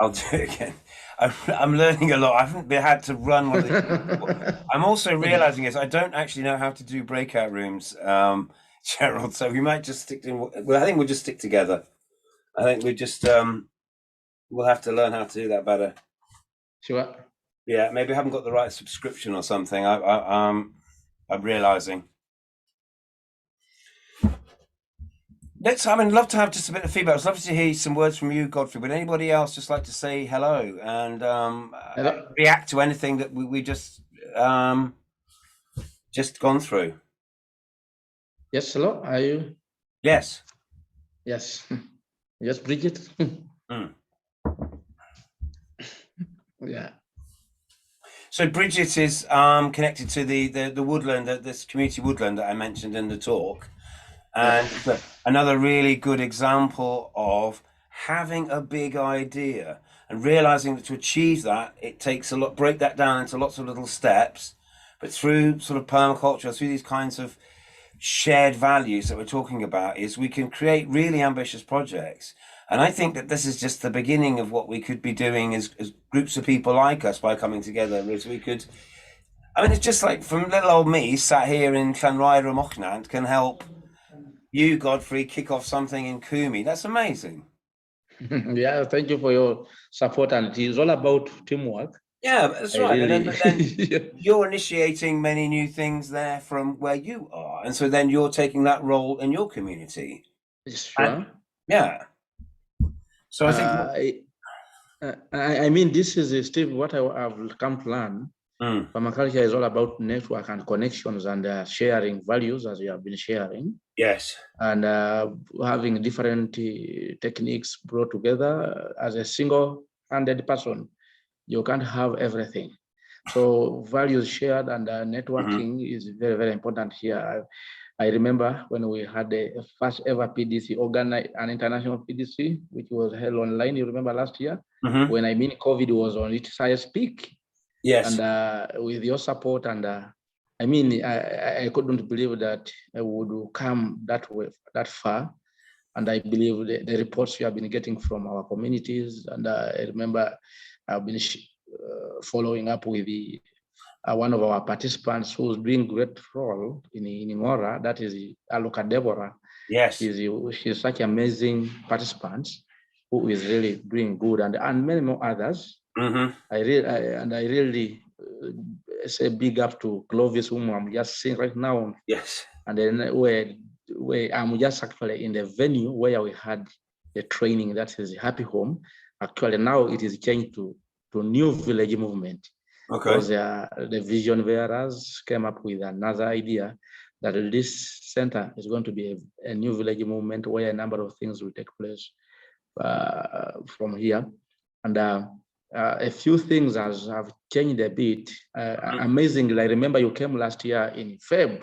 I'll do it again. I'm learning a lot. I haven't had to run one of these before. I'm also realizing is I don't actually know how to do breakout rooms, Gerald. So we might just stick to. Well, I think we'll just stick together. I think we just we'll have to learn how to do that better. Sure. Yeah, maybe I haven't got the right subscription or something. I'm realizing. I mean, love to have just a bit of feedback. I'd love to hear some words from you, Godfrey. Would anybody else just like to say hello and Hello. react to anything that we just gone through? Yes, hello. Are you? Yes. Yes. Yes, Bridget. Mm. Yeah. So Bridget is connected to the woodland, this community woodland that I mentioned in the talk, Yep. and it's another really good example of having a big idea and realizing that to achieve that, it takes a lot. Break that down into lots of little steps, but through sort of permaculture, through these kinds of shared values that we're talking about, is we can create really ambitious projects. And I think that this is just the beginning of what we could be doing as groups of people like us by coming together. Is we could, I mean, it's just like from little old me sat here in Llanrhaeadr and Mochnant can help you, Godfrey, kick off something in Kumi. That's amazing. Yeah, thank you for your support. And it is all about teamwork. Yeah, that's I right. And then, really, but then you're initiating many new things there from where you are, and so then you're taking that role in your community. And sure. yeah, so I think. I mean, this is Steve, what I've come to learn. Mm. Permaculture is all about network and connections and sharing values, as you have been sharing, Yes. and having different techniques brought together as a single-handed person. You can't have everything. So values shared and Mm-hmm. networking is very, very important here. I remember when we had the first ever PDC, an international PDC, which was held online. You remember last year? Mm-hmm. When I mean COVID was on its highest peak. Yes. And with your support and I mean, I couldn't believe that I would come that way, that far. And I believe the reports you have been getting from our communities. And I remember I've been following up with one of our participants who's doing great role in Ngora, that is Aluka Deborah. Yes. She's such amazing participants who is really doing good, and many more others. Mm-hmm. I really say big up to Clovis, whom I'm just seeing right now. Yes. And then where I'm just actually in the venue where we had the training, that is Happy Home. Actually, now it is changed to New Village Movement. Okay. Because the vision bearers came up with another idea that this center is going to be a new village movement where a number of things will take place from here. And a few things have changed a bit. Amazingly, I remember you came last year in Feb.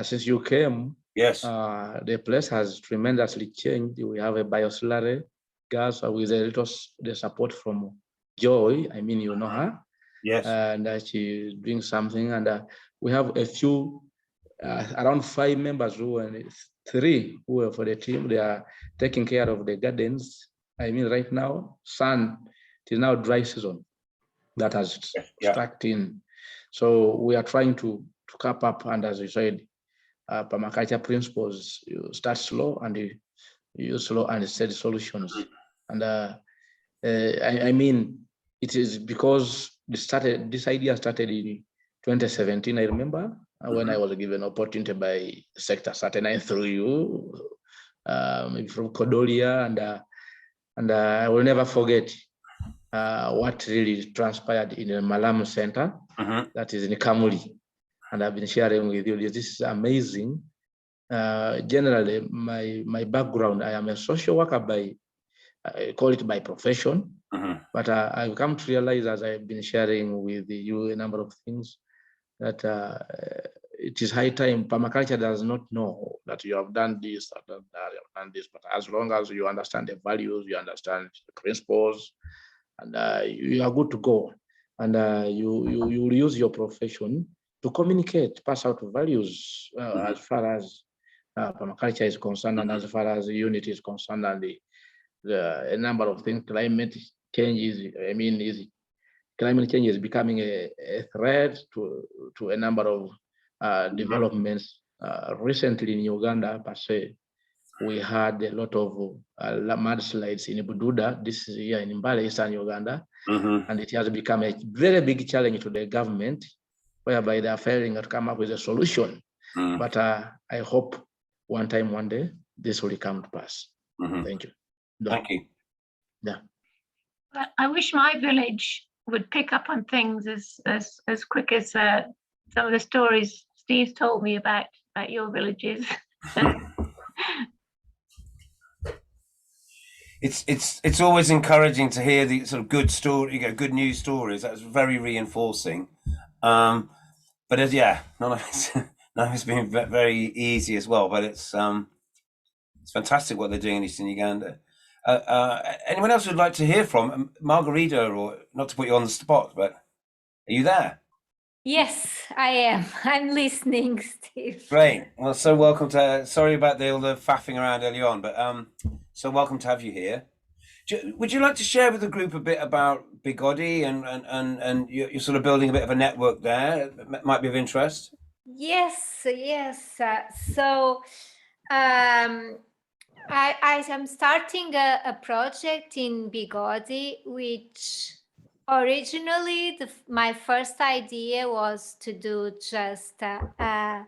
Since you came, yes, the place has tremendously changed. We have a bioslurry gas with a little the support from Joy. I mean, you know her. Yes. And she's doing something. And we have a few, around 5 members who, and 3 who are for the team. They are taking care of the gardens. I mean, right now, it is now dry season that has struck in. So we are trying to cap up. And as you said, permaculture principles, you start slow and you use slow and steady solutions. And I mean, it is because this idea started in 2017, I remember, when I was given opportunity by Sector39 through you, maybe from Kodolia, and I will never forget what really transpired in the Malamu Center, that is in Kamuli. And I've been sharing with you, this is amazing. Generally, my background, I am a social worker I call it by profession, but I've come to realize, as I've been sharing with you a number of things, that it is high time. Permaculture does not know that you have done this, that you have done this, but as long as you understand the values, you understand the principles, and you are good to go. And you use your profession to communicate, pass out values as far as permaculture is concerned, and as far as unity is concerned, and a number of things. Climate change is becoming a threat to a number of developments. Recently in Uganda, per se, we had a lot of mudslides in Bududa this year in Mbale, Eastern Uganda, and it has become a very big challenge to the government, whereby they are failing to come up with a solution. But I hope one day, this will come to pass. Thank you. Thank you. Yeah. I wish my village would pick up on things as quick as some of the stories Steve's told me about your villages. It's always encouraging to hear the sort of good story, good news stories. That's very reinforcing. But none of it's been very easy as well. But it's fantastic what they're doing in Eastern Uganda. Anyone else would like to hear from Margarita, or not to put you on the spot, but are you there? Yes, I am. I'm listening, Steve. Great. Well, so welcome to. Sorry about all the faffing around early on, but so welcome to have you here. Would you like to share with the group a bit about Bigodi and you're sort of building a bit of a network there? It might be of interest. Yes. So I am starting a project in Bigodi, which originally my first idea was to do just a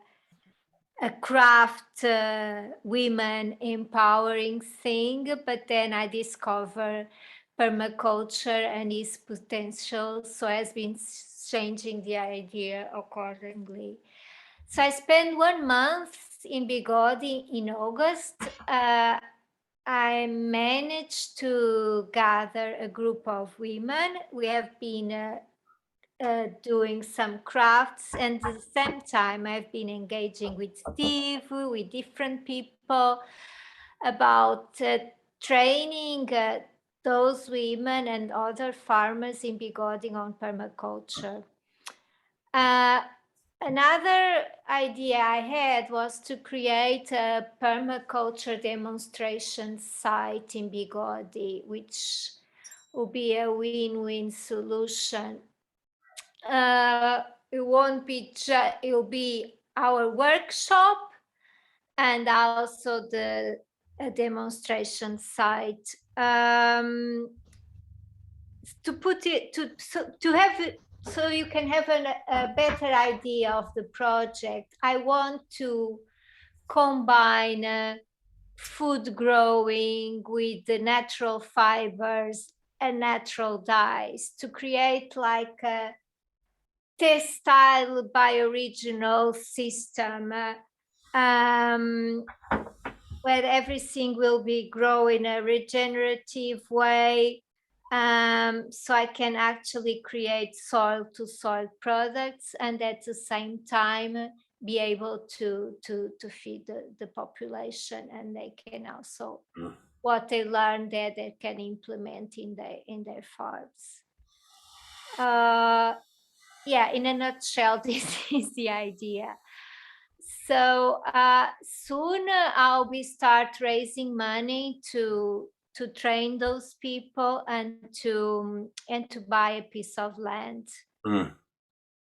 craft women empowering thing, but then I discovered permaculture and its potential, so I've been changing the idea accordingly. So I spent 1 month in Bigodi in August. I managed to gather a group of women. We have been doing some crafts, and at the same time I've been engaging with Steve, with different people about training those women and other farmers in Bigodi on permaculture. Another idea I had was to create a permaculture demonstration site in Bigodi, which will be a win-win solution. It won't be it will be our workshop and also the demonstration site. To put it to have it so you can have a better idea of the project, I want to combine food growing with the natural fibers and natural dyes to create like a textile bioregional system where everything will be grown in a regenerative way. So I can actually create soil-to-soil products and at the same time be able to feed the population, and they can also what they learn there they can implement in their farms. Yeah, in a nutshell, this is the idea. So soon I'll be start raising money to train those people and to buy a piece of land.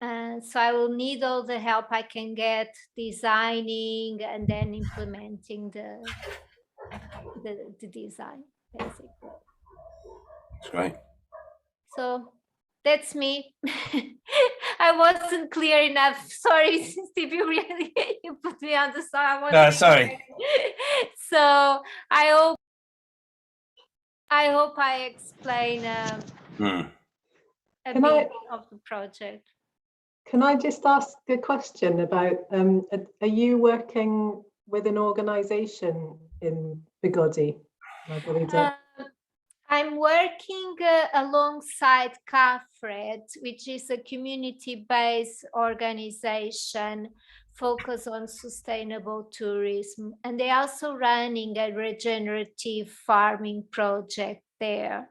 And so I will need all the help I can get, designing and then implementing the design, basically. That's great. So that's me. I wasn't clear enough. Sorry, Steve, you put me on the spot. No, sorry. So I hope I explain a bit of the project. Can I just ask a question about, are you working with an organization in Bigodi? I'm working alongside CAFRED, which is a community-based organization focused on sustainable tourism. And they're also running a regenerative farming project there.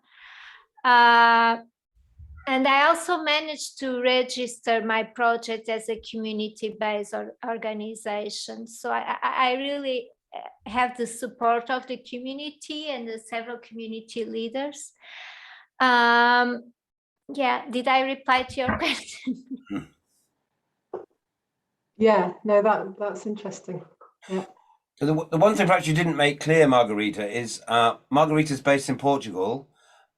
And I also managed to register my project as a community-based organization. So I really have the support of the community and the several community leaders. Yeah, did I reply to your question? Yeah, no, that's interesting. Yeah. So the one thing perhaps you didn't make clear, Margarita, is Margarita's based in Portugal,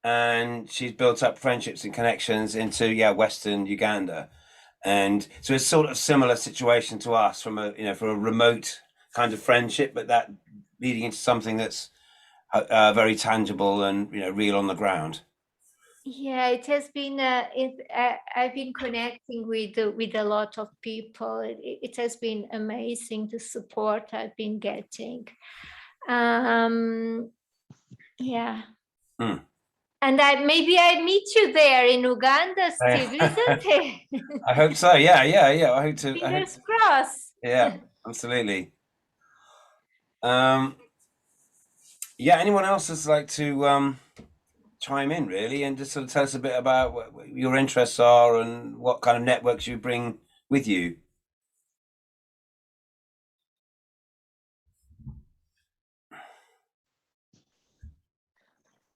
and she's built up friendships and connections into Western Uganda, and so it's sort of similar situation to us from for a remote kind of friendship, but that leading into something that's very tangible and real on the ground. Yeah, it has been. I've been connecting with a lot of people. It has been amazing, the support I've been getting. Yeah. Mm. And maybe I meet you there in Uganda, Steve, isn't it? I hope so. Yeah. I hope to. Fingers crossed. Yeah, absolutely. Anyone else that's like to chime in really and just sort of tell us a bit about what your interests are and what kind of networks you bring with you?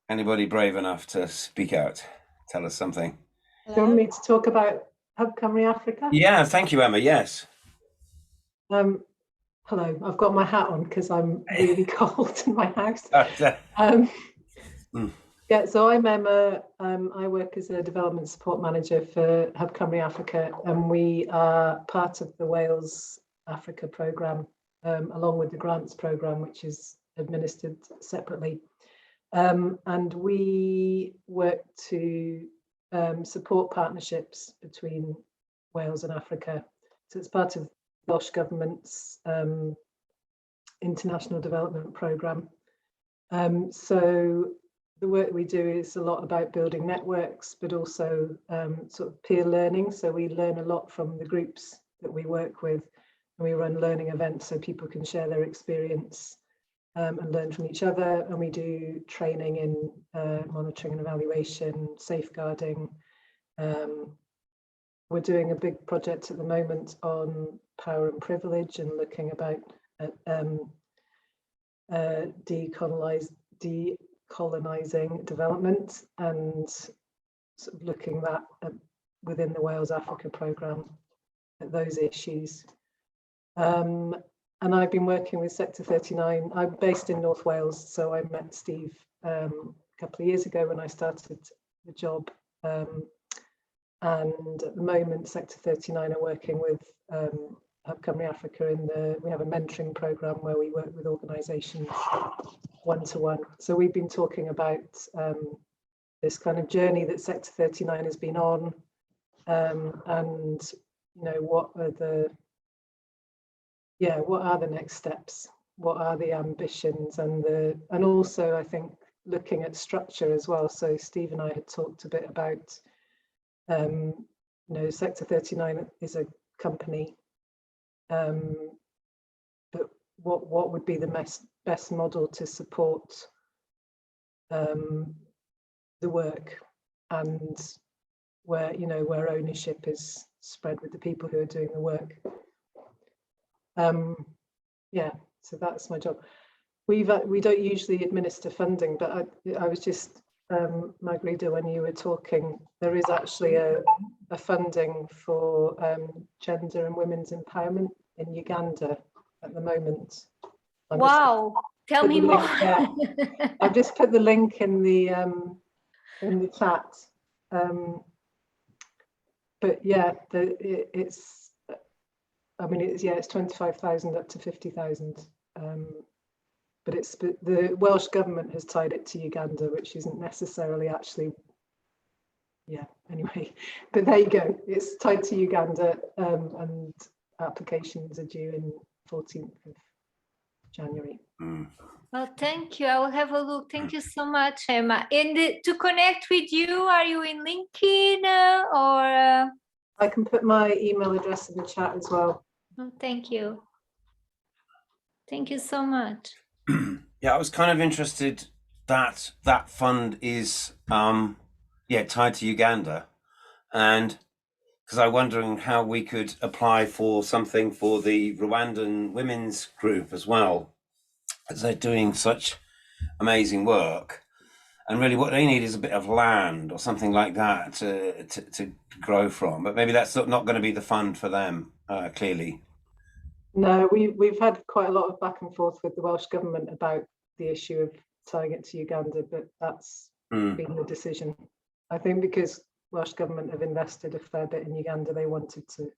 Anybody brave enough to speak out? Tell us something. Do you want me to talk about Hubcovery Africa? Yeah, thank you, Emma. Yes. Hello, I've got my hat on because I'm really cold in my house. Yeah, so I'm Emma. I work as a development support manager for Hubcovery Africa, and we are part of the Wales Africa programme, along with the grants programme, which is administered separately. And we work to support partnerships between Wales and Africa. So it's part of Welsh Government's international development programme. So the work we do is a lot about building networks, but also sort of peer learning. So we learn a lot from the groups that we work with, and we run learning events so people can share their experience and learn from each other. And we do training in monitoring and evaluation, safeguarding. We're doing a big project at the moment on power and privilege and looking about decolonizing development and sort of looking at within the Wales Africa programme at those issues. And I've been working with Sector39. I'm based in North Wales, so I met Steve a couple of years ago when I started the job. And at the moment, Sector39 are working with Hubcovery Africa we have a mentoring programme where we work with organisations one-to-one. So we've been talking about this kind of journey that Sector39 has been on, and what are the next steps? What are the ambitions and also I think looking at structure as well. So Steve and I had talked a bit about Sector39 is a company, but what would be the best model to support the work, and where ownership is spread with the people who are doing the work. So that's my job. We don't usually administer funding, but I was just Margarita, when you were talking, there is actually a funding for gender and women's empowerment in Uganda at the moment. Wow, tell me more. I've just put the link in the chat. But yeah, it's 25,000 up to 50,000. But the Welsh government has tied it to Uganda, which isn't necessarily actually, anyway. But there you go. It's tied to Uganda, and applications are due in 14th of January. Well, thank you. I will have a look. Thank you so much, Emma. And to connect with you, are you in LinkedIn or? I can put my email address in the chat as well. Oh, thank you. Thank you so much. Yeah, I was kind of interested that that fund is tied to Uganda, and because I'm wondering how we could apply for something for the Rwandan women's group as well. as they're doing such amazing work. And really what they need is a bit of land or something like that to grow from. But maybe that's not going to be the fund for them, clearly. No, we've had quite a lot of back and forth with the Welsh government about the issue of tying it to Uganda, but that's been the decision. I think because Welsh government have invested a fair bit in Uganda, they wanted to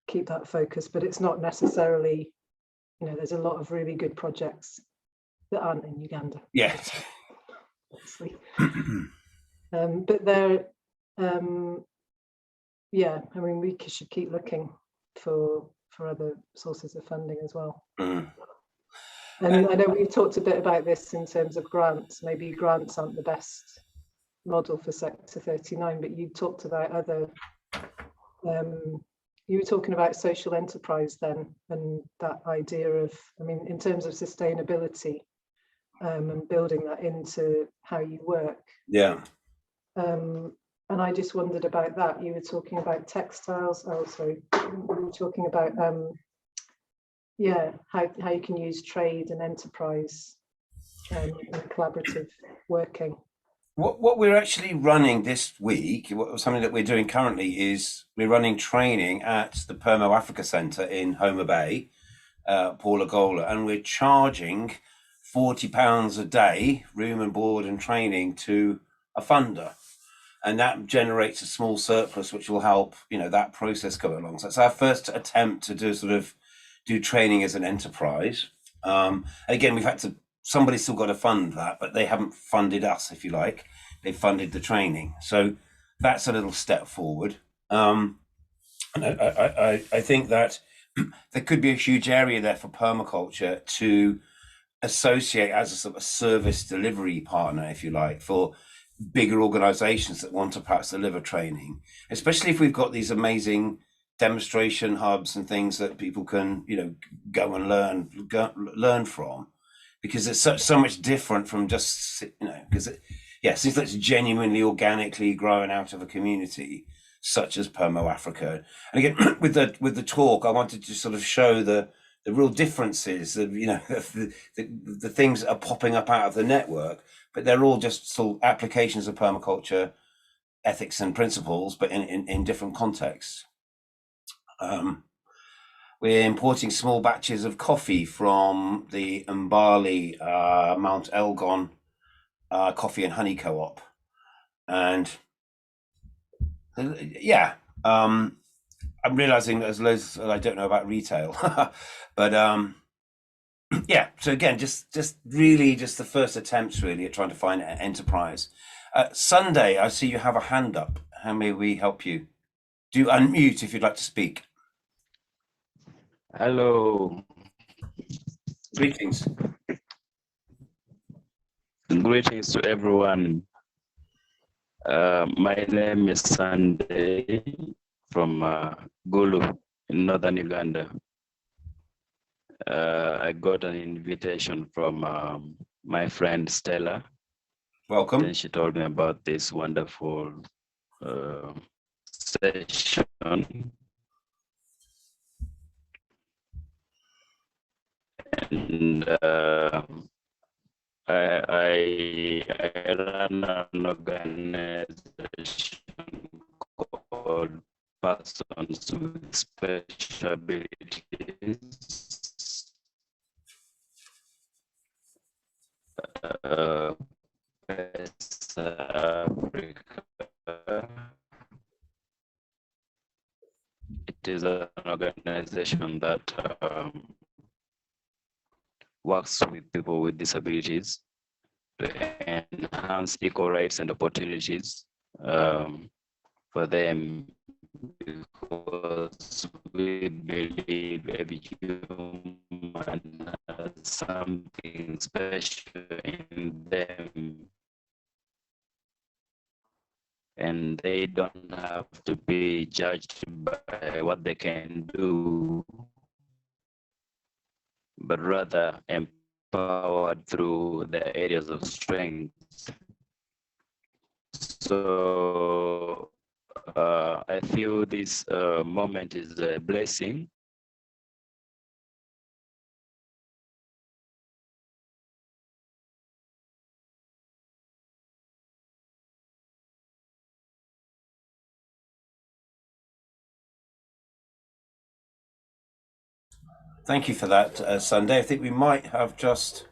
keep that focus, but it's not necessarily, you know, there's a lot of really good projects that aren't in Uganda. Yes. Obviously. But they're, yeah, I mean, we should keep looking for other sources of funding as well. And I know we've talked a bit about this in terms of grants. Maybe grants aren't the best model for Sector 39, but you talked about other, you were talking about social enterprise then, and that idea of, I mean, in terms of sustainability and building that into how you work. Yeah. And I just wondered about that. You were talking about textiles. Oh, sorry. You were talking about, yeah, how you can use trade and enterprise and collaborative working. What we're actually running this week, something that we're doing currently, is we're running training at the Permo Africa Centre in Homa Bay, Paul Agola, and we're charging £40 a day, room and board and training, to a funder. And that generates a small surplus, which will help, you know, that process go along. So it's our first attempt to do training as an enterprise. Again, we've had to, somebody's still got to fund that, but they haven't funded us, if you like. They funded the training. So that's a little step forward. And I think that there could be a huge area there for permaculture to associate as a sort of service delivery partner, if you like, for bigger organizations that want to perhaps deliver training, especially if we've got these amazing demonstration hubs and things that people can, you know, go and learn from, because it's so much different from just, you know, because since it's genuinely organically growing out of a community such as Permo Africa. And again, with the talk, I wanted to sort of show the real differences of, you know, the things that are popping up out of the network, but they're all just sort of applications of permaculture ethics and principles, but in different contexts. We're importing small batches of coffee from the Mbali Mount Elgon Coffee and Honey Co-op, and yeah, I'm realizing there's loads that I don't know about retail, but yeah. So again, just really just the first attempts really at trying to find an enterprise. Sunday, I see you have a hand up. How may we help you? Do unmute if you'd like to speak. Hello. Greetings. Greetings to everyone. My name is Sunday from Gulu in northern Uganda. I got an invitation from my friend Stella. Welcome. Then she told me about this wonderful session. And I run an organization called Persons with Special Abilities. West Africa. It is an organization that works with people with disabilities to enhance equal rights and opportunities for them, because we believe every human has something special in them, and they don't have to be judged by what they can do, but rather empowered through their areas of strength. So I feel this moment is a blessing Thank you for that, Sunday. I think we might have just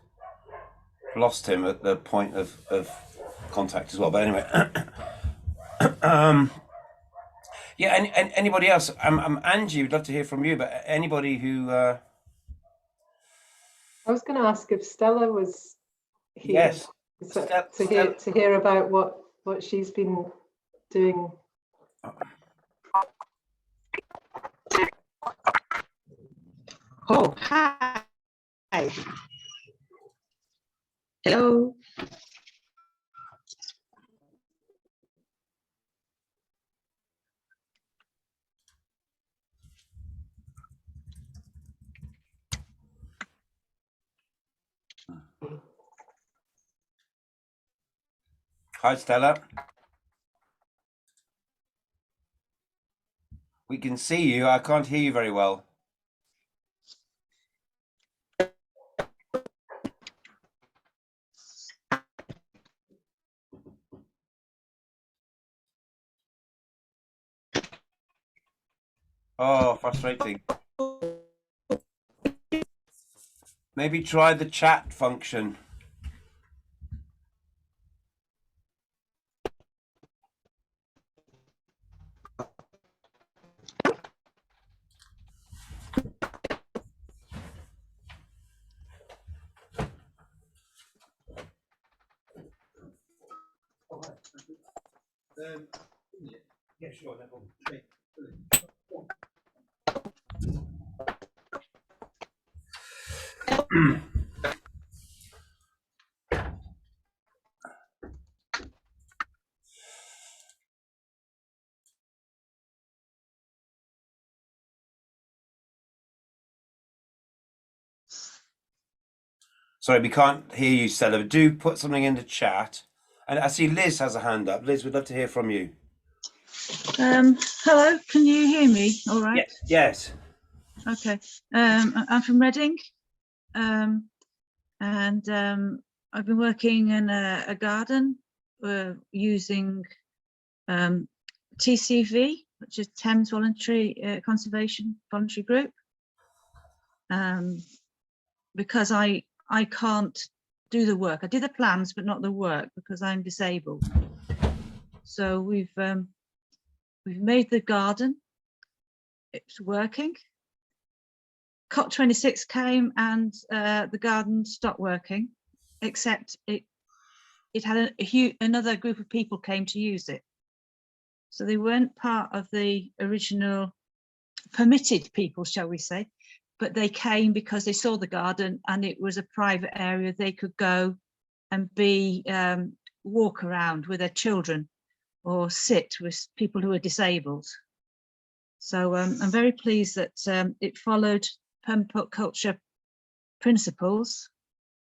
lost him at the point of contact as well. But anyway, yeah. And anybody else? Angie, we'd love to hear from you. But anybody who? I was going to ask if Stella was here. Yes. To hear about what she's been doing. Oh, hi. Hello. Hi, Stella. We can see you. I can't hear you very well. Oh, frustrating. Maybe try the chat function. Yeah, sure. Sorry, we can't hear you, Stella. Do put something in the chat. And I see Liz has a hand up. Liz, we'd love to hear from you. Hello, can you hear me all right? Yes. Okay. I'm from Reading, and I've been working in a garden using TCV, which is Thames Voluntary Conservation Voluntary Group, because I can't do the work. I do the plans, but not the work because I'm disabled. So we've made the garden. It's working. COP26 came and the garden stopped working, except it had another group of people came to use it. So they weren't part of the original permitted people, shall we say, but they came because they saw the garden and it was a private area they could go and walk around with their children or sit with people who are disabled. So I'm very pleased that it followed permaculture principles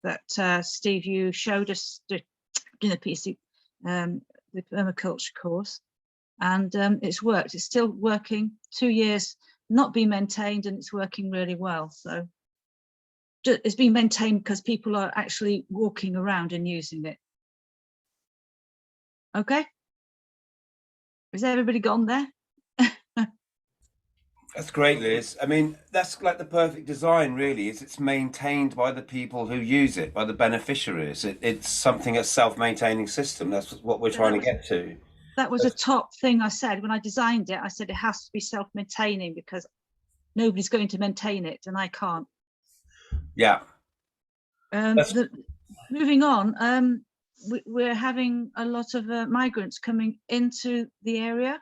that Steve, you showed us in the PC, the permaculture course, and it's worked. It's still working. 2 years not being maintained, and it's working really well. So it's being maintained because people are actually walking around and using it. Okay, is everybody gone there? That's great, Liz. I mean, that's like the perfect design, really. It's maintained by the people who use it, by the beneficiaries. It's something, a self-maintaining system. That's what we're trying to get to. That was a top thing I said when I designed it. I said it has to be self-maintaining because nobody's going to maintain it, and I can't. Yeah. Moving on, we're having a lot of migrants coming into the area.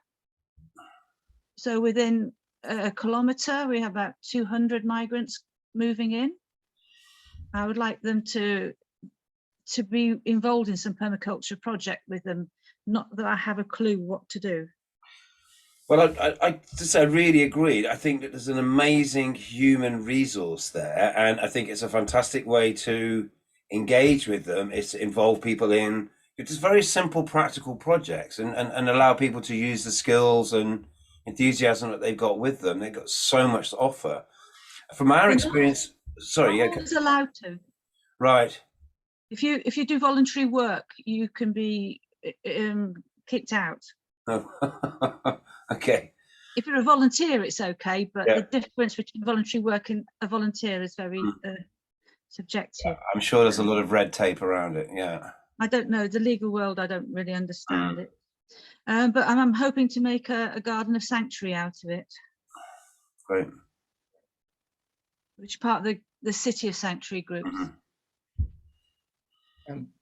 So within a kilometre, we have about 200 migrants moving in. I would like them to be involved in some permaculture project with them, not that I have a clue what to do. Well, I really agree. I think that there's an amazing human resource there, and I think it's a fantastic way to engage with them. Is to involve people in just very simple, practical projects, and allow people to use the skills and enthusiasm that they've got with them. They've got so much to offer. From our experience, sorry, no one's allowed to. Right. If you do voluntary work, you can be kicked out. Oh, okay. if you're a volunteer, it's okay, but Yeah. the difference between voluntary work and a volunteer is very subjective. I'm sure there's a lot of red tape around it. Yeah. I don't know the legal world. I don't really understand it, but I'm hoping to make a garden of sanctuary out of it, Great. which part of the City of Sanctuary groups.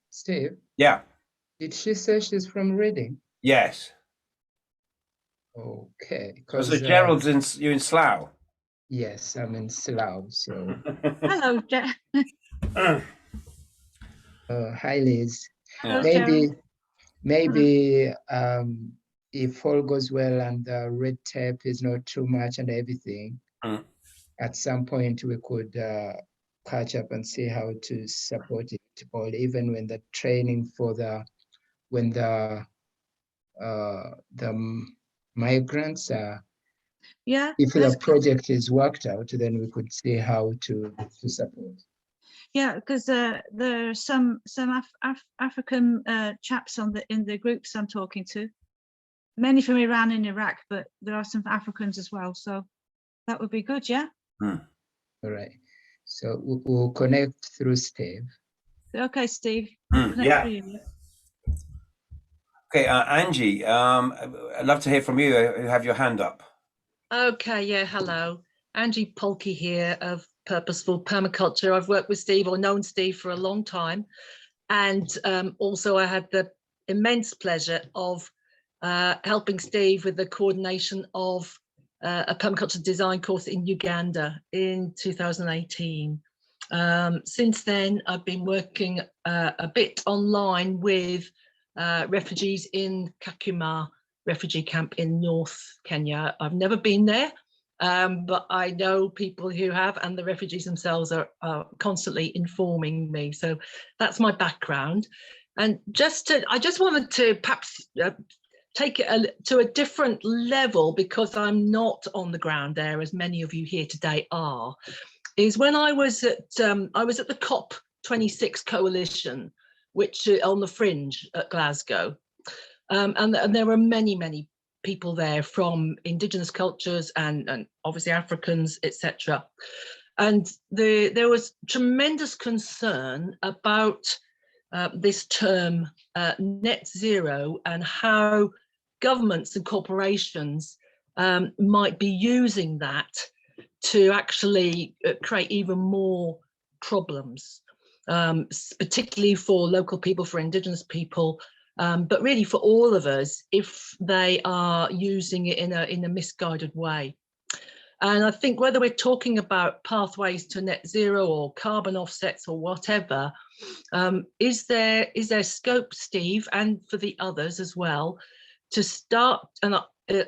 Steve, Yeah. did she say she's from Reading? Yes. Okay. So Gerald's you're in Slough. Yes, I'm in Slough. So Hello, Jack. hi, Liz. Yeah. Maybe if all goes well and the red tape is not too much and everything, at some point we could catch up and see how to support it, or even when the training for the migrants if the project is worked out, then we could see how to support. Yeah, because there are some African chaps in the groups I'm talking to, many from Iran and Iraq, but there are some Africans as well, so that would be good. Yeah. All right, so we'll connect through Steve. Okay, Steve. Yeah. Okay, Angie, I'd love to hear from you. You have your hand up. Okay, yeah, hello. Angie Polke here of Purposeful Permaculture. I've worked with Steve, or known Steve, for a long time. And also I had the immense pleasure of helping Steve with the coordination of a permaculture design course in Uganda in 2018. Since then, I've been working a bit online with refugees in Kakuma refugee camp in North Kenya. I've never been there, but I know people who have, and the refugees themselves are constantly informing me. So that's my background. And I just wanted to perhaps take it to a different level, because I'm not on the ground there, as many of you here today are. Is when I was at the COP26 coalition, which on the Fringe at Glasgow. And there were many people there from indigenous cultures and obviously Africans, etc. And there was tremendous concern about this term net zero, and how governments and corporations might be using that to actually create even more problems, particularly for local people, for indigenous people, but really for all of us, if they are using it in a misguided way. And I think whether we're talking about pathways to net zero or carbon offsets or whatever, is there scope, Steve, and for the others as well, to start, and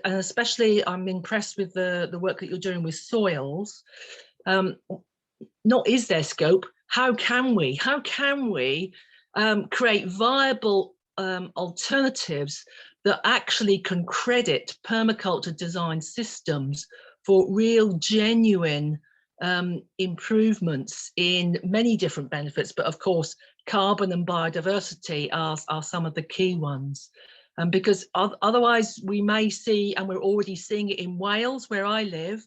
especially I'm impressed with the work that you're doing with soils. Not is there scope, how can we create viable alternatives that actually can credit permaculture design systems for real, genuine improvements in many different benefits, but of course carbon and biodiversity are some of the key ones. Because otherwise we may see, and we're already seeing it in Wales where I live,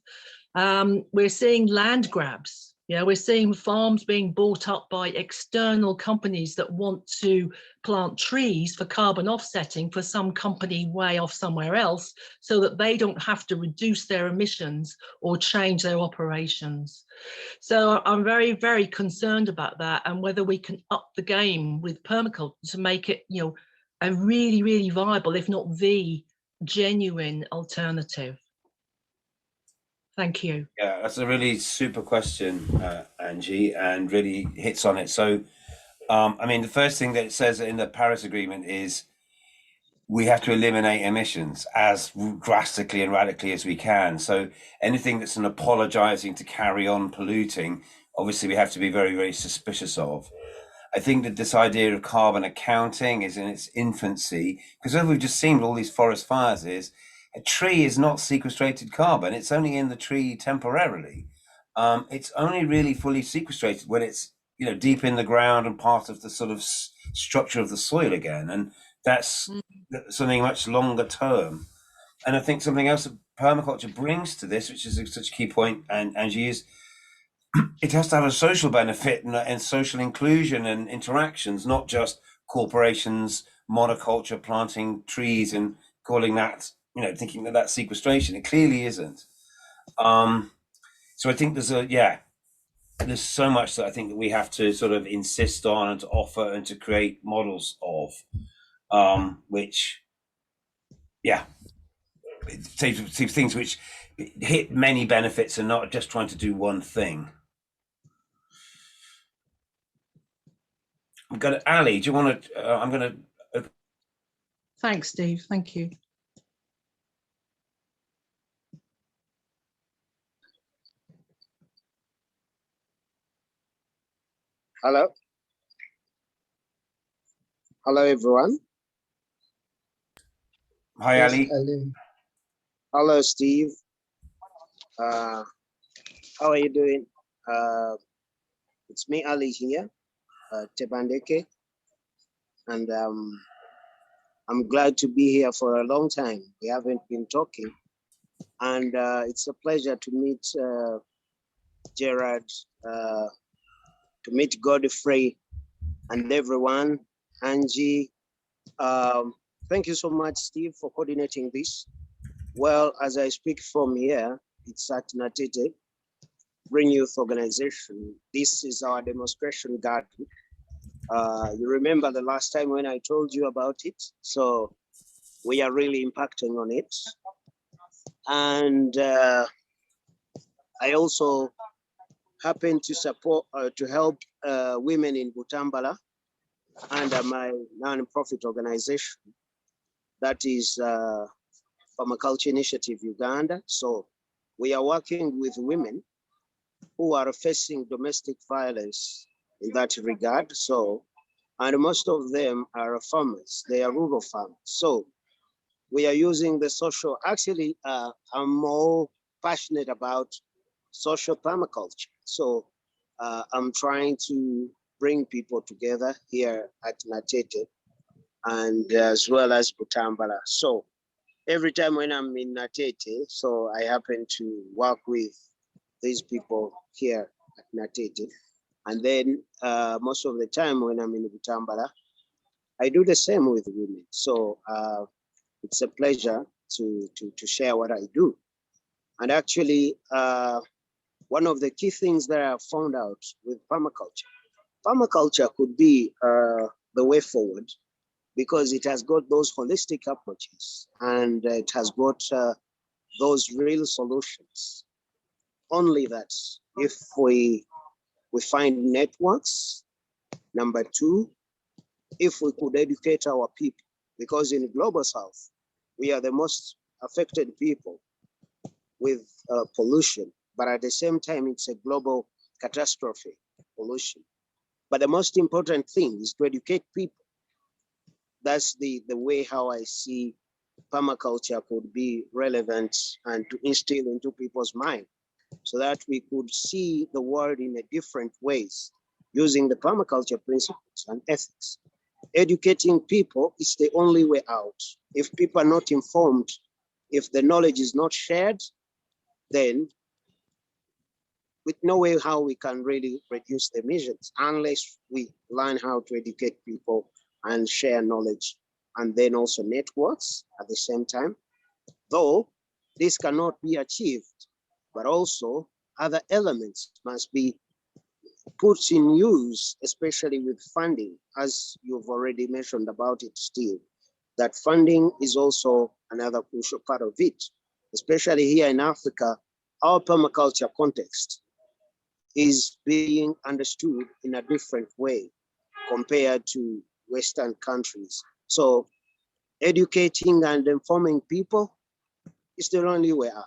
we're seeing land grabs. We're seeing farms being bought up by external companies that want to plant trees for carbon offsetting for some company way off somewhere else, so that they don't have to reduce their emissions or change their operations. So I'm very, very concerned about that, and whether we can up the game with permaculture to make it, a really, really viable, if not the genuine alternative. Thank you. Yeah, that's a really super question, Angie, and really hits on it. So, I mean, the first thing that it says in the Paris Agreement is we have to eliminate emissions as drastically and radically as we can. So anything that's an apologizing to carry on polluting, obviously we have to be very, very suspicious of. I think that this idea of carbon accounting is in its infancy, because what we've just seen with all these forest fires is a tree is not sequestrated carbon. It's only in the tree temporarily. It's only really fully sequestrated when it's deep in the ground and part of the sort of structure of the soil again. And that's something much longer term. And I think something else that permaculture brings to this, which is such a key point, and Angie, is it has to have a social benefit and social inclusion and interactions, not just corporations, monoculture, planting trees and calling that, thinking that that's sequestration. It clearly isn't. So I think there's so much that I think that we have to sort of insist on and to offer and to create models of, which, things which hit many benefits and not just trying to do one thing. I've got Ali. Do you want to? I'm going to. Thanks, Steve. Thank you. Hello. Hello, everyone. Hi, Yes, Ali. Ali. Hello, Steve. How are you doing? It's me, Ali, here, Tebandeke, and I'm glad to be here for a long time. We haven't been talking, and it's a pleasure to meet Gerard, to meet Godfrey, and everyone. Angie, thank you so much, Steve, for coordinating this. Well, as I speak from here, it's at Natete Green Youth Organization. This is our demonstration garden. You remember the last time when I told you about it? So we are really impacting on it. And I also happen to support, to help women in Butambala under my non-profit organization. That is Permaculture Initiative Uganda. So we are working with women who are facing domestic violence in that regard. So, and most of them are farmers, they are rural farmers. So we are using the social, actually, I'm more passionate about social permaculture. So I'm trying to bring people together here at Natete and as well as Butambala. So every time when I'm in Natete, so I happen to work with these people here at Natete. And then most of the time when I'm in Butambala, I do the same with women. So it's a pleasure to share what I do. And actually, one of the key things that I found out with permaculture could be the way forward because it has got those holistic approaches and it has got those real solutions. Only that if we find networks, number two, if we could educate our people, because in Global South, we are the most affected people with pollution, but at the same time, it's a global catastrophe, pollution. But the most important thing is to educate people. That's the way how I see permaculture could be relevant and to instill into people's mind so that we could see the world in a different ways using the permaculture principles and ethics. Educating people is the only way out. If people are not informed, if the knowledge is not shared, then with no way how we can really reduce the emissions unless we learn how to educate people and share knowledge and then also networks at the same time. Though this cannot be achieved, but also other elements must be put in use, especially with funding, as you've already mentioned about it, Steve, that funding is also another crucial part of it, especially here in Africa. Our permaculture context is being understood in a different way compared to Western countries. So educating and informing people is the only way out.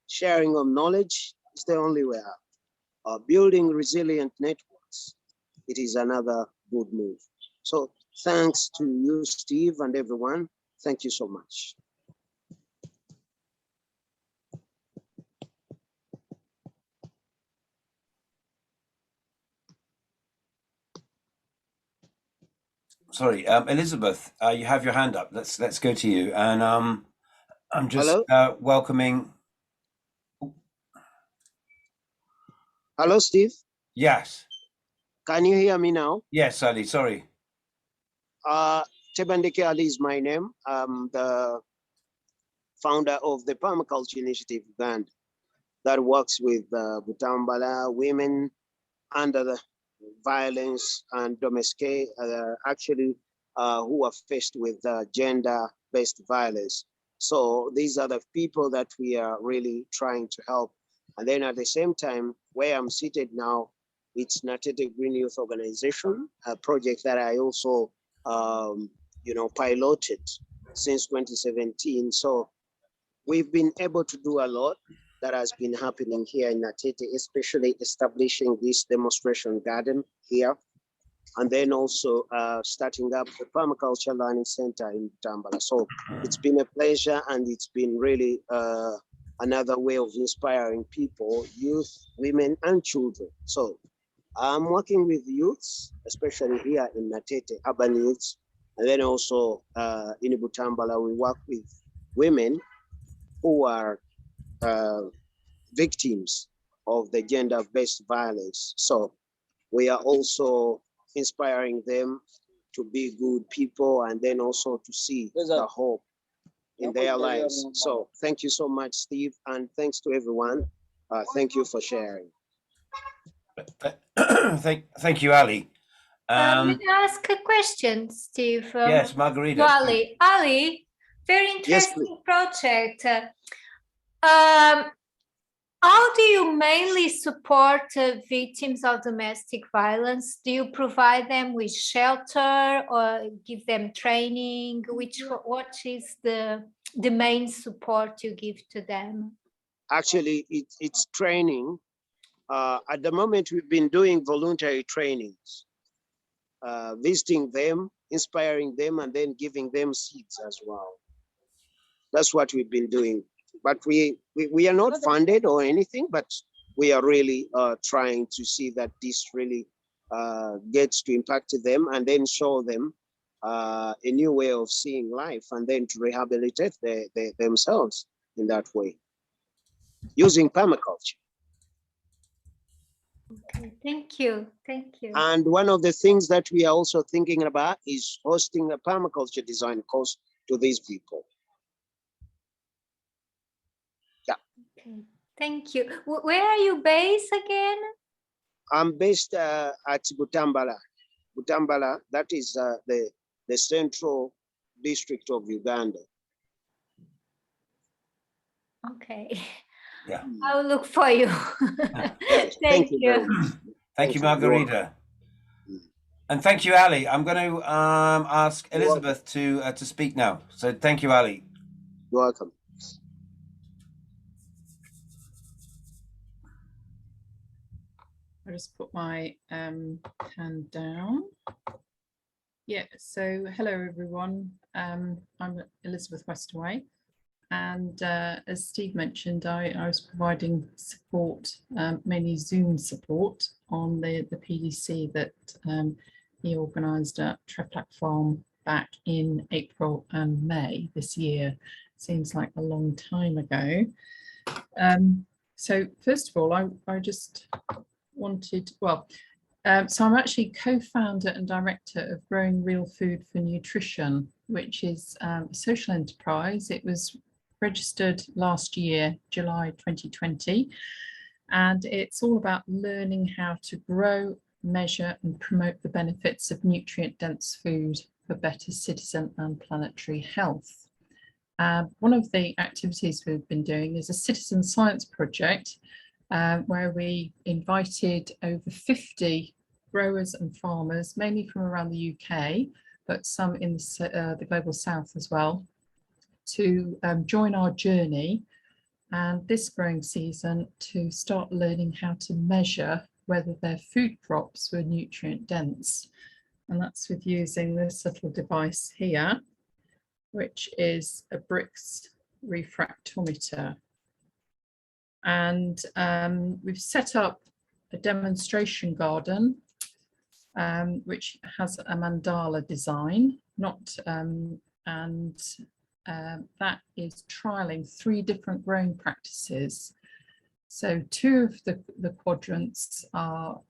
Sharing of knowledge is the only way out. Building resilient networks, it is another good move. So thanks to you, Steve, and everyone. Thank you so much. Sorry, Elizabeth, you have your hand up. Let's go to you. And I'm just Hello? welcoming. Hello, Steve. Yes. Can you hear me now? Yes, Ali. Sorry. Tebandeke Ali is my name. I'm the founder of the Permaculture Initiative Uganda that works with Butambala women under the violence and domestic, actually, who are faced with gender-based violence. So these are the people that we are really trying to help. And then at the same time, where I'm seated now, it's Natete Green Youth Organization, a project that I also, piloted since 2017. So we've been able to do a lot that has been happening here in Natete, especially establishing this demonstration garden here. And then also starting up the Permaculture Learning Center in Tambala. So it's been a pleasure, and it's been really another way of inspiring people, youth, women, and children. So I'm working with youths, especially here in Natete, urban youths. And then also in Butambala, we work with women who are victims of the gender-based violence. So we are also inspiring them to be good people, and then also to see the hope in their lives. So thank you so much, Steve, and thanks to everyone. Thank you for sharing. Thank you, Ali. May I ask a question, Steve? Yes, Margarita. Ali, very interesting project. How do you mainly support victims of domestic violence? Do you provide them with shelter or give them training? What is the main support you give to them? Actually, it's training. At the moment, we've been doing voluntary trainings, visiting them, inspiring them, and then giving them seeds as well. That's what we've been doing. But we are not funded or anything, but we are really trying to see that this really gets to impact them, and then show them a new way of seeing life, and then to rehabilitate themselves in that way, using permaculture. Okay, thank you. And one of the things that we are also thinking about is hosting a permaculture design course to these people. Yeah. Okay, thank you. Where are you based again? I'm based at Butambala. Butambala, that is the central district of Uganda. Okay. Yeah. I'll look for you. Thank you. Thank you, Margarita. And thank you, Ali. I'm going to ask Elizabeth to speak now. So thank you, Ali. You're welcome. I'll just put my hand down. Yeah, so hello everyone. I'm Elizabeth Westaway, and as Steve mentioned, I was providing support, mainly Zoom support on the PDC that he organised at Treplac Farm back in April and May this year. Seems like a long time ago. So first of all, I just wanted, so I'm actually co-founder and director of Growing Real Food for Nutrition, which is a social enterprise. It was registered last year, July 2020, and it's all about learning how to grow, measure and promote the benefits of nutrient-dense food for better citizen and planetary health. One of the activities we've been doing is a citizen science project where we invited over 50 growers and farmers, mainly from around the UK, but some in the global south as well, to join our journey, and this growing season to start learning how to measure whether their food crops were nutrient dense. And that's with using this little device here, which is a Brix refractometer. And we've set up a demonstration garden, which has a mandala design, that is trialing 3 different growing practices. So 2 of the quadrants are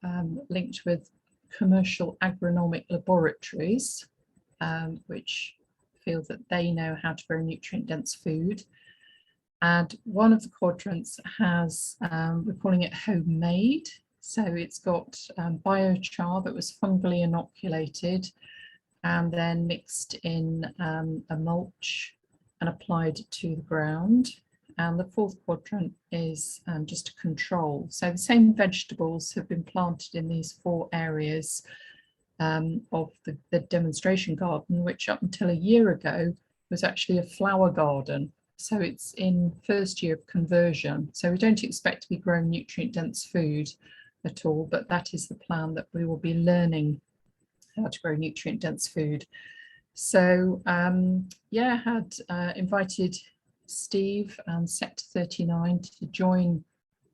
linked with commercial agronomic laboratories, which feel that they know how to grow nutrient-dense food. And one of the quadrants has, we're calling it homemade. So it's got biochar that was fungally inoculated and then mixed in a mulch and applied to the ground. And the 4th quadrant is just a control. So the same vegetables have been planted in these 4 areas of the demonstration garden, which up until a year ago was actually a flower garden. So it's in 1st year of conversion. So we don't expect to be growing nutrient-dense food at all, but that is the plan, that we will be learning how to grow nutrient-dense food. So yeah, I had invited Steve and Sector39 to join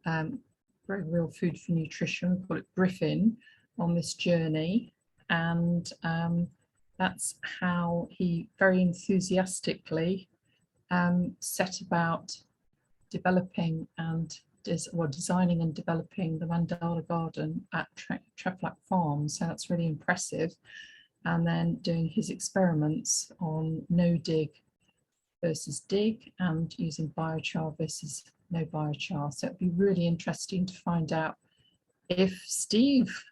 Growing Real Food for Nutrition, we call it Griffin, on this journey. And that's how he very enthusiastically set about developing and designing and developing the Mandala Garden at Treflack Farm. So that's really impressive. And then doing his experiments on no dig versus dig, and using biochar versus no biochar. So it'd be really interesting to find out if Steve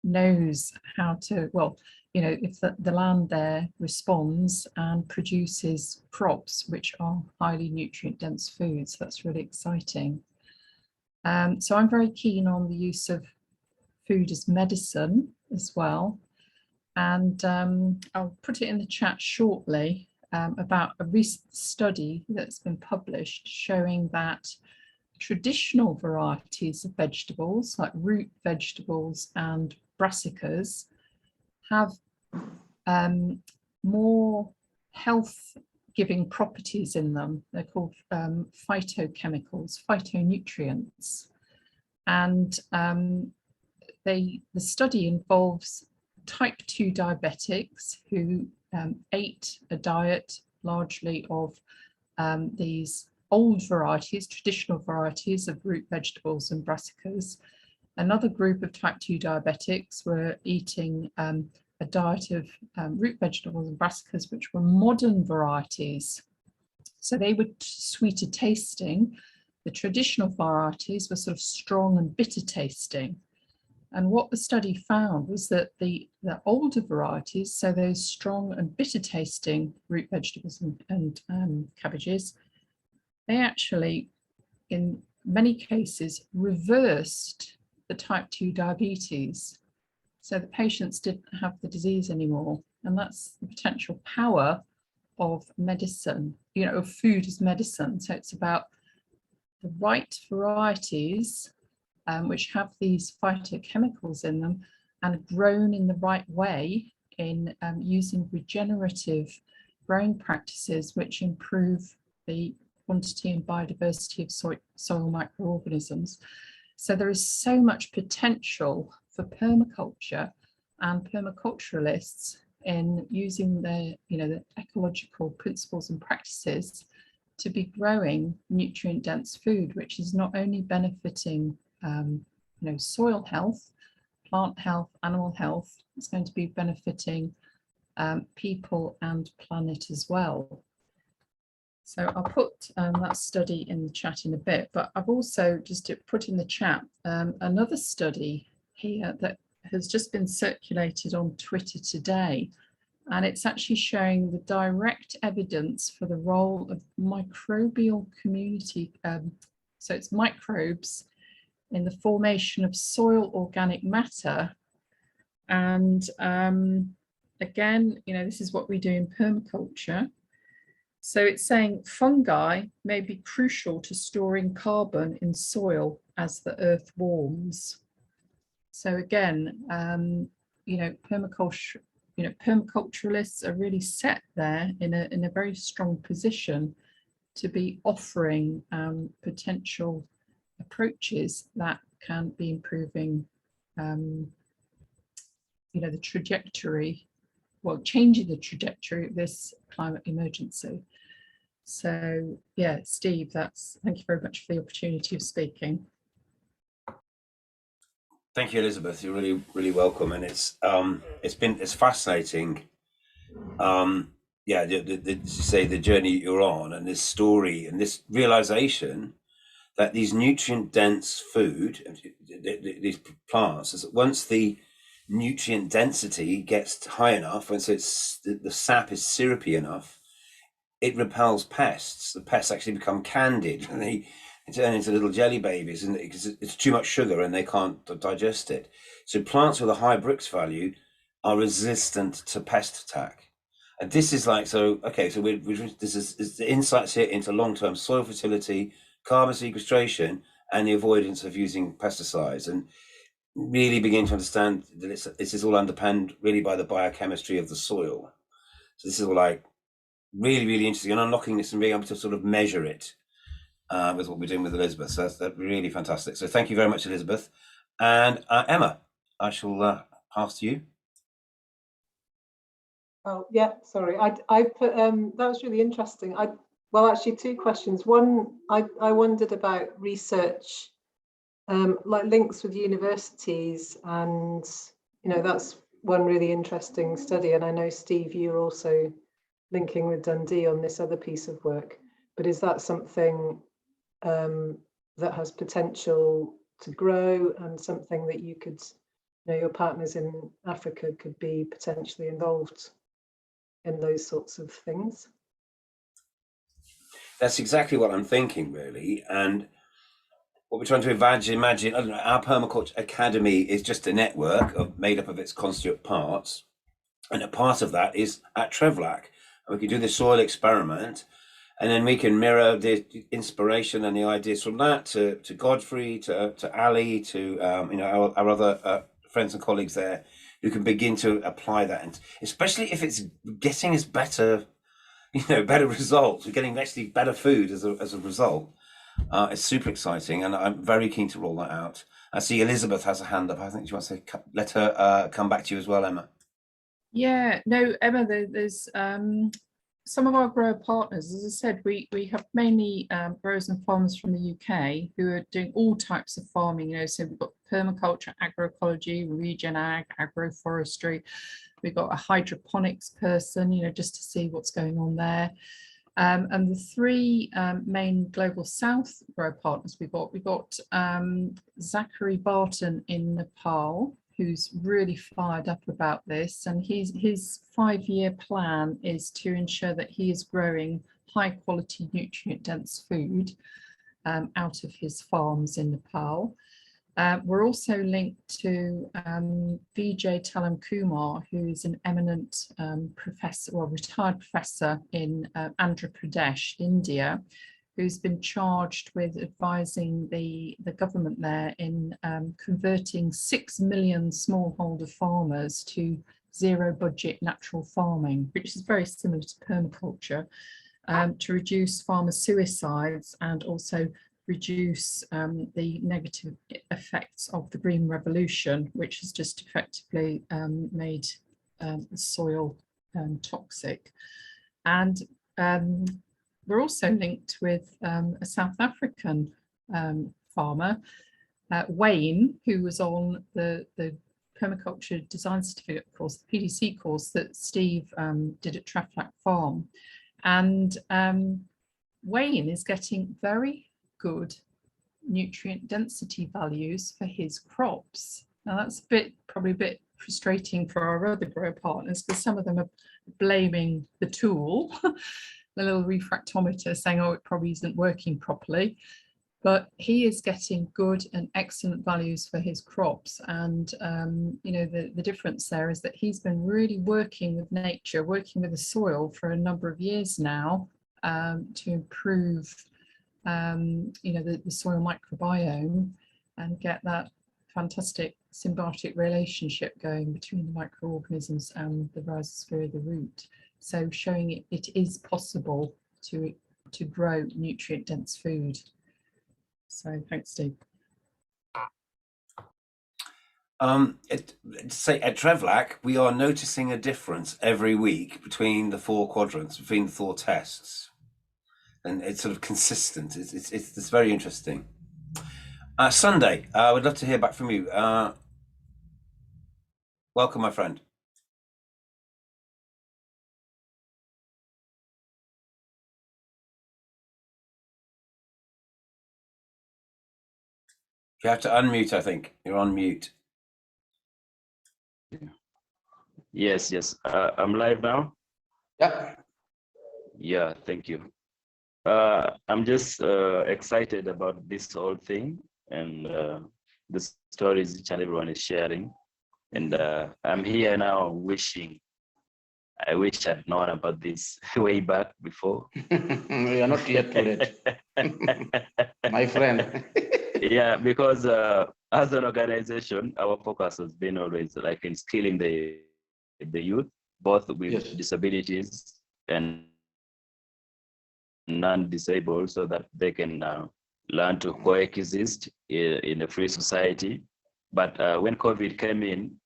knows how to, well, you know, if the land there responds and produces crops which are highly nutrient dense foods. That's really exciting. So I'm very keen on the use of food as medicine as well. And I'll put it in the chat shortly about a recent study that's been published showing that traditional varieties of vegetables, like root vegetables and brassicas, have more health-giving properties in them. They're called phytochemicals, phytonutrients. And the study involves type 2 diabetics who ate a diet largely of these old varieties, traditional varieties of root vegetables and brassicas. Another group of type 2 diabetics were eating a diet of root vegetables and brassicas, which were modern varieties. So they were sweeter tasting. The traditional varieties were sort of strong and bitter tasting. And what the study found was that the older varieties, so those strong and bitter tasting root vegetables and cabbages, they actually, in many cases, reversed the type 2 diabetes. So the patients didn't have the disease anymore. And that's the potential power of medicine, you know, of food as medicine. So it's about the right varieties which have these phytochemicals in them and grown in the right way in using regenerative growing practices which improve the quantity and biodiversity of soil microorganisms. So there is so much potential for permaculture and permaculturalists in using the ecological principles and practices to be growing nutrient-dense food, which is not only benefiting soil health, plant health, animal health, it's going to be benefiting people and planet as well. So I'll put that study in the chat in a bit, but I've also just put in the chat another study here that has just been circulated on Twitter today, and it's actually showing the direct evidence for the role of microbial community, so it's microbes in the formation of soil organic matter. And again, this is what we do in permaculture. So it's saying fungi may be crucial to storing carbon in soil as the earth warms. So again, permaculture, permaculturalists are really set there in a very strong position to be offering potential approaches that can be improving, the trajectory, well, changing the trajectory of this climate emergency. So yeah, Steve, thank you very much for the opportunity of speaking. Thank you, Elizabeth. You're really, really welcome, and it's fascinating. Yeah, the journey you're on, and this story, and this realization that these nutrient-dense food, these plants, once the nutrient density gets high enough, once the sap is syrupy enough, it repels pests. The pests actually become candid, and they turn into little jelly babies, and because it's too much sugar and they can't digest it. So plants with a high Brix value are resistant to pest attack. And this is like, so okay, so this is the insights here into long-term soil fertility, carbon sequestration, and the avoidance of using pesticides, and really begin to understand that this is all underpinned really by the biochemistry of the soil. So this is all like really, really interesting, and unlocking this and being able to sort of measure it with what we're doing with Elizabeth. So that's really fantastic. So thank you very much, Elizabeth. And Emma, I shall pass to you. Oh yeah, sorry. I put that was really interesting. Well, actually, two questions. One, I wondered about research, like links with universities, and that's one really interesting study. And I know, Steve, you're also linking with Dundee on this other piece of work. But is that something that has potential to grow, and something that you could, your partners in Africa could be potentially involved in those sorts of things? That's exactly what I'm thinking, really. And what we're trying to imagine, I don't know, our Permaculture Academy is just a network made up of its constituent parts. And a part of that is at Trevlac. We can do the soil experiment, and then we can mirror the inspiration and the ideas from that to Godfrey, to Ali, to our other friends and colleagues there, who can begin to apply that, and especially if it's getting us better, better results. We're getting actually better food as a result. It's super exciting, and I'm very keen to roll that out. I see Elizabeth has a hand up. I think she wants to let her come back to you as well, Emma. Yeah, no, Emma, there's some of our grower partners. As I said, we have mainly growers and farmers from the UK who are doing all types of farming. So we've got permaculture, agroecology, regen ag, agroforestry. We've got a hydroponics person, just to see what's going on there. And the three main global south grower partners we've got Zachary Barton in Nepal, who's really fired up about this, and his 5-year plan is to ensure that he is growing high quality nutrient dense food out of his farms in Nepal. We're also linked to Vijay Talam Kumar, who is an eminent retired professor in Andhra Pradesh, India, who's been charged with advising the government there in converting 6 million smallholder farmers to zero budget natural farming, which is very similar to permaculture, to reduce farmer suicides and also reduce the negative effects of the green revolution, which has just effectively made the soil toxic. And we're also linked with a South African farmer, Wayne, who was on the Permaculture Design Certificate course, the PDC course that Steve did at Traflac Farm. And Wayne is getting very good nutrient density values for his crops. Now that's probably a bit frustrating for our other grower partners, because some of them are blaming the tool, the little refractometer, saying, oh, it probably isn't working properly. But he is getting good and excellent values for his crops. And, the difference there is that he's been really working with nature, working with the soil for a number of years now to improve, the soil microbiome and get that fantastic symbiotic relationship going between the microorganisms and the rhizosphere of the root. So showing it is possible to grow nutrient dense food. So thanks, Steve. Say at Trevlac, we are noticing a difference every week between the 4 quadrants, between the 4 tests. and it's sort of consistent. It's very interesting. Sunday, I would love to hear back from you. Welcome, my friend. You have to unmute, I think. You're on mute. Yes, I'm live now. Yeah. Yeah, thank you. I'm just excited about this whole thing and the stories each and everyone is sharing. And I'm here now I wish I'd known about this way back before. We are not yet too late, my friend. Yeah, because as an organization, our focus has been always like in skilling the youth, both with disabilities and non-disabled, so that they can learn to coexist in a free society. But when COVID came in,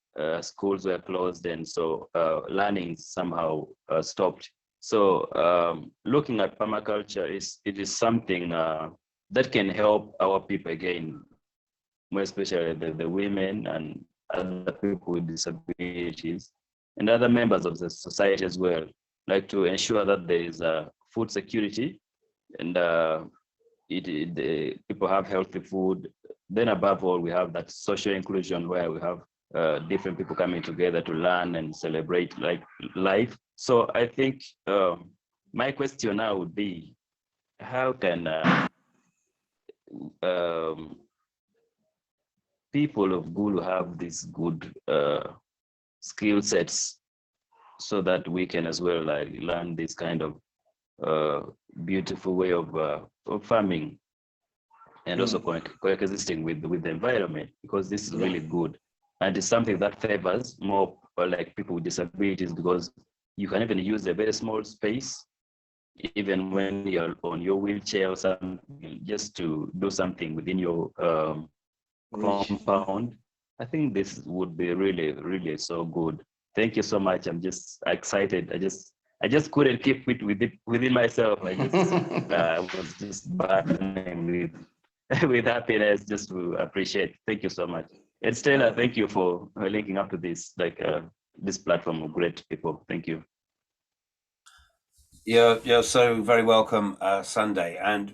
schools were closed, and so learning somehow stopped. So looking at permaculture, it is something that can help our people again, more especially the women and other people with disabilities and other members of the society as well, like to ensure that there is food security and the people have healthy food. Then above all, we have that social inclusion where we have different people coming together to learn and celebrate like life. So I think my question now would be, how can people of Gulu have these good skill sets so that we can as well like learn this kind of beautiful way of farming and also coexisting with the environment, because this is really good and it's something that favors more like people with disabilities, because you can even use a very small space even when you're on your wheelchair or something, just to do something within your compound. I think this would be really so good. Thank you so much. I'm just excited. I just couldn't keep it within myself. I just was just burning with happiness just to appreciate. Thank you so much. And Stella, thank you for linking up to this this platform of great people. Thank you. You're so very welcome, Sunday, and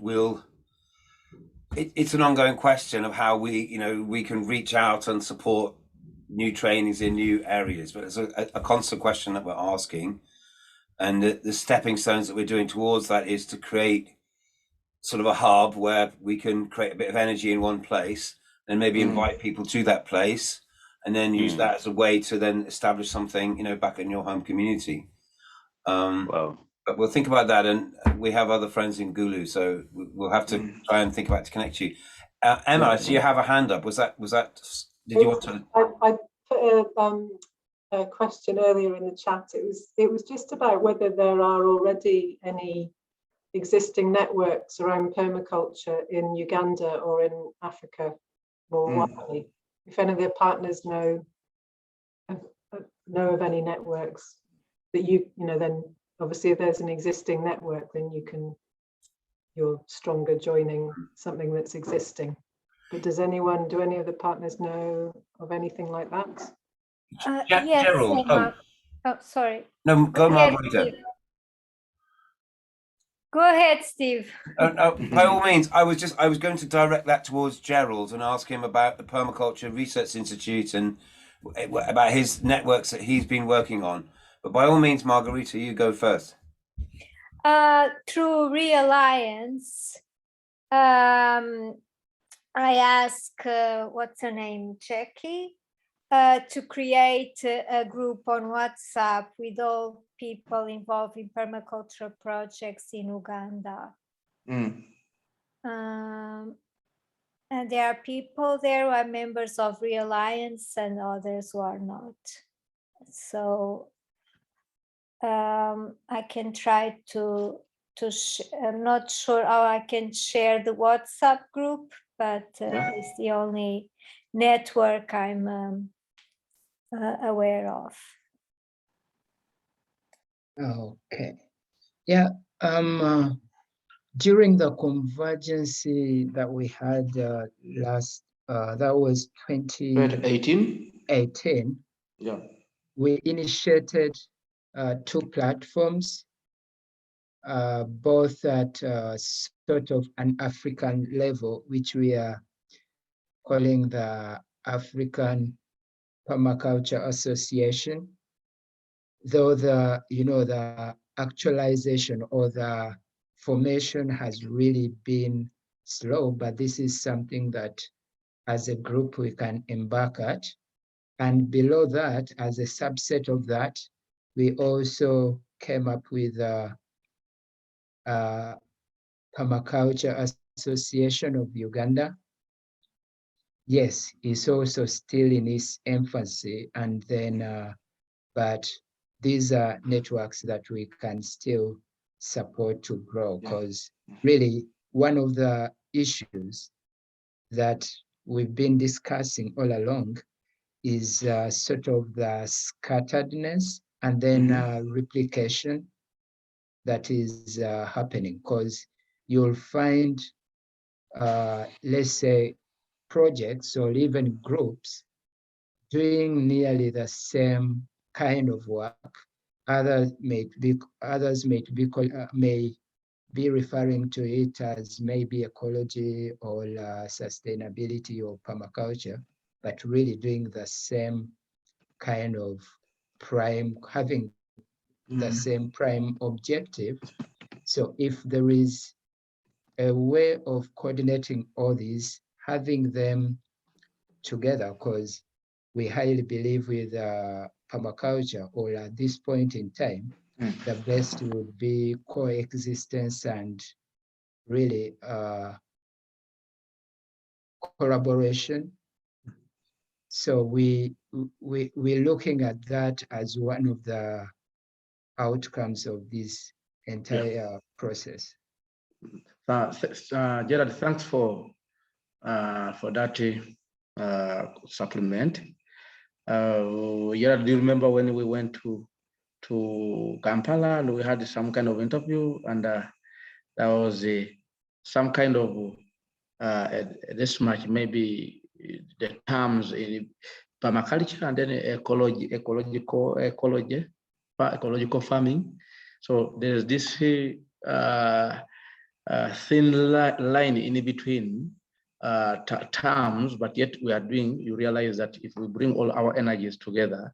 it's an ongoing question of how we can reach out and support new trainings in new areas, but it's a constant question that we're asking, and the stepping stones that we're doing towards that is to create sort of a hub where we can create a bit of energy in one place and maybe invite people to that place, and then use that as a way to then establish something back in your home community. Wow. But we'll think about that, and we have other friends in Gulu, so we'll have to try and think about to connect you. Emma, I see you have a hand up. Was that? Did you want to? I put a question earlier in the chat. It was just about whether there are already any existing networks around permaculture in Uganda or in Africa more widely. If any of their partners know of any networks that then obviously if there's an existing network, then you're stronger joining something that's existing. But do any of the partners know of anything like that? Yes, Gerald. Oh, sorry. No, go Margarita. Go ahead, Steve. By all means, I was going to direct that towards Gerald and ask him about the Permaculture Research Institute and about his networks that he's been working on. But by all means, Margarita, you go first. Through Realliance, I asked, what's her name, Jackie, to create a group on WhatsApp with all people involved in permaculture projects in Uganda. And there are people there who are members of Realliance and others who are not. So I can try to I'm not sure how I can share the WhatsApp group, but it's the only network I'm aware of. Okay. Yeah. during the convergence that we had last, that was 2018. Yeah. We initiated 2 platforms, both at sort of an African level, which we are calling the African Permaculture Association. Though the actualization or the formation has really been slow, but this is something that as a group we can embark at. And below that, as a subset of that, we also came up with a Permaculture Association of Uganda. Yes, it's also still in its infancy, and then but these are networks that we can still support to grow, because really one of the issues that we've been discussing all along is sort of the scatteredness and then replication that is happening, because you'll find, let's say, projects or even groups doing nearly the same kind of work. Others may be referring to it as maybe ecology or sustainability or permaculture, but really doing the same kind of having the same prime objective. So if there is a way of coordinating all these, having them together, because we highly believe with permaculture, or at this point in time, the best would be coexistence and really collaboration. So we're looking at that as one of the outcomes of this entire process. Gerard, thanks for that supplement. Gerard, do you remember when we went to Kampala and we had some kind of interview, and there was some kind of this much, maybe the terms in permaculture and then ecological farming. So there's this thin line in between terms, but yet we are doing, you realize that if we bring all our energies together,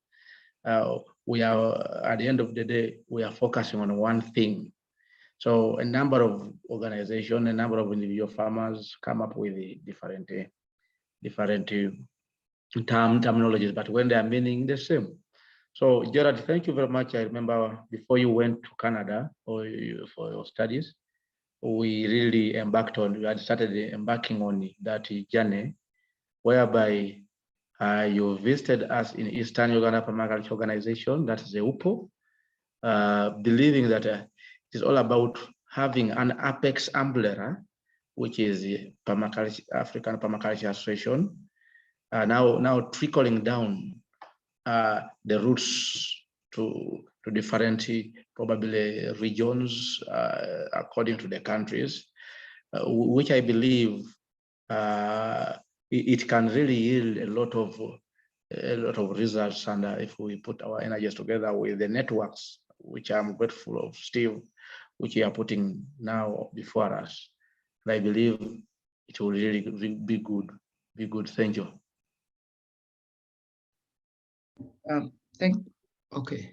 we are, at the end of the day, we are focusing on one thing. So a number of organizations, a number of individual farmers come up with different terminologies, but when they are meaning the same. So Gerard, thank you very much. I remember before you went to Canada for your studies, we really had started embarking on that journey, whereby you visited us in Eastern Uganda Permaculture Organization, that is the UPO, believing that it is all about having an apex umbrella, which is the African Permaculture Association, now trickling down the roots to different probably regions according to the countries, which I believe it can really yield a lot of results. And if we put our energies together with the networks, which I'm grateful of, Steve, which you are putting now before us, I believe it will really be good. Thank you. Okay.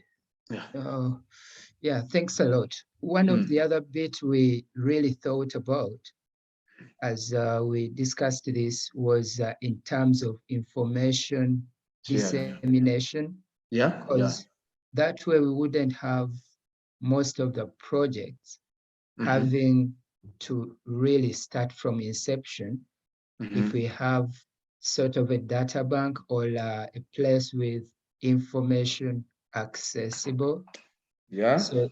Yeah, thanks a lot. One of the other bit we really thought about as we discussed this was in terms of information dissemination. Yeah. Because that way we wouldn't have most of the projects having to really start from inception. If we have sort of a data bank or a place with information accessible. Yeah. So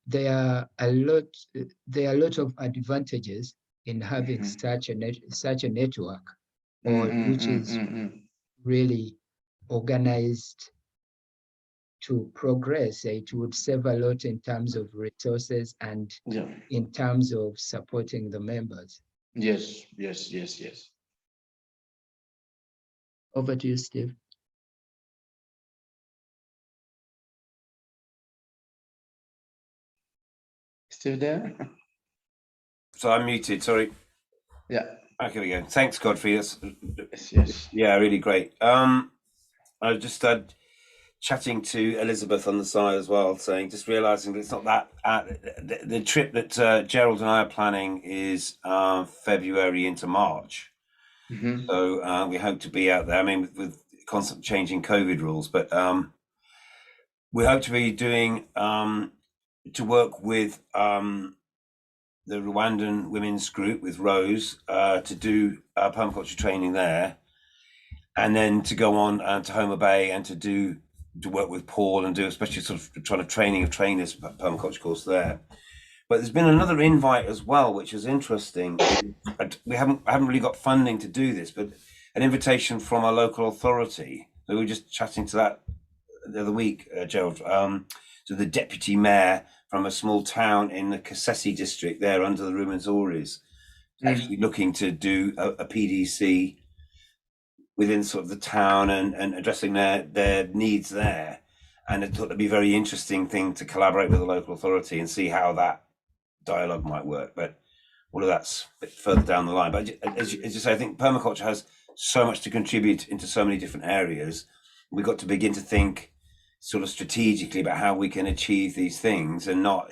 there are a lot of advantages in having such a network, or which is really organized to progress, it would save a lot in terms of resources and in terms of supporting the members. Yes, yes, yes, yes. Over to you, Steve. Still there? So I'm muted, sorry. Yeah. Okay, we go. Thanks, Godfrey. That's, yes. Yeah, really great. I was just chatting to Elizabeth on the side as well, saying, just realizing that it's not that, the trip that Gerald and I are planning is February into March. So we hope to be out there. I mean, with constant changing COVID rules, but we hope to be doing, to work with the Rwandan women's group with Rose to do permaculture training there, and then to go on to Homer Bay and to work with Paul and do especially sort of trying to training of trainers permaculture course there. But there's been another invite as well, which is interesting. I haven't really got funding to do this, but an invitation from a local authority. We were just chatting to that the other week, Gerald, to the deputy mayor from a small town in the Kasese district there under the Rumenzoris, actually looking to do a PDC within sort of the town and addressing their needs there. And I thought it'd be a very interesting thing to collaborate with the local authority and see how that dialogue might work. But all of that's a bit further down the line. But as you say, I think permaculture has so much to contribute into so many different areas. We've got to begin to think sort of strategically about how we can achieve these things and not,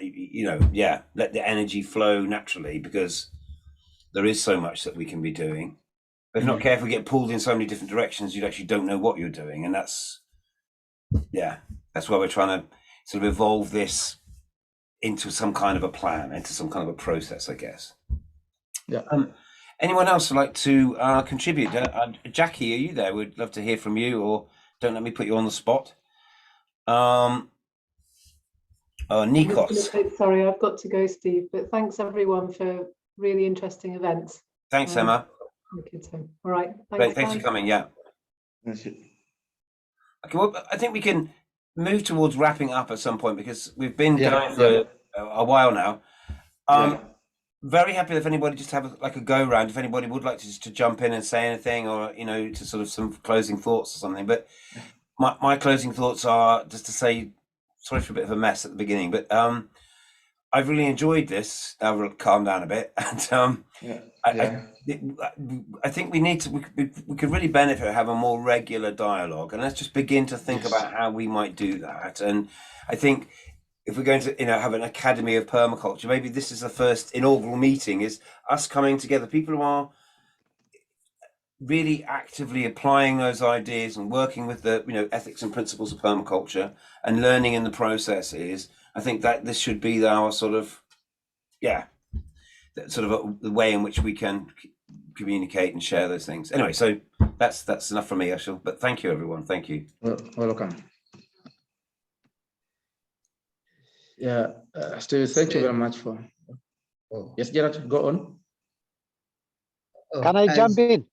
let the energy flow naturally, because there is so much that we can be doing. But if not careful, we get pulled in so many different directions, you actually don't know what you're doing. And that's why we're trying to sort of evolve this into some kind of a plan, into some kind of a process, I guess. Yeah. Anyone else would like to contribute? Jackie, are you there? We'd love to hear from you, or don't let me put you on the spot. Nikos. Sorry, I've got to go, Steve, but thanks everyone for really interesting events. Thanks, Emma. All right. Great, thanks for coming. Yeah. Okay, well, I think we can move towards wrapping up at some point, because we've been going for a while now. Very happy if anybody just have a go round, if anybody would like to jump in and say anything, or to sort of some closing thoughts or something. But my closing thoughts are just to say, sorry for a bit of a mess at the beginning, but I've really enjoyed this. Now we'll calm down a bit, and I think we need to. We could really benefit from having a more regular dialogue, and let's just begin to think about how we might do that. And I think if we're going to, have an academy of permaculture, maybe this is the first inaugural meeting. Is us coming together, people who are really actively applying those ideas and working with the ethics and principles of permaculture and learning in the processes. I think that this should be our sort of the way in which we can communicate and share those things. Anyway, so that's enough from me, Ashil. But thank you, everyone. Thank you. Welcome. Steve, thank you very much for. Yes, Gerard, go on. Can I jump in?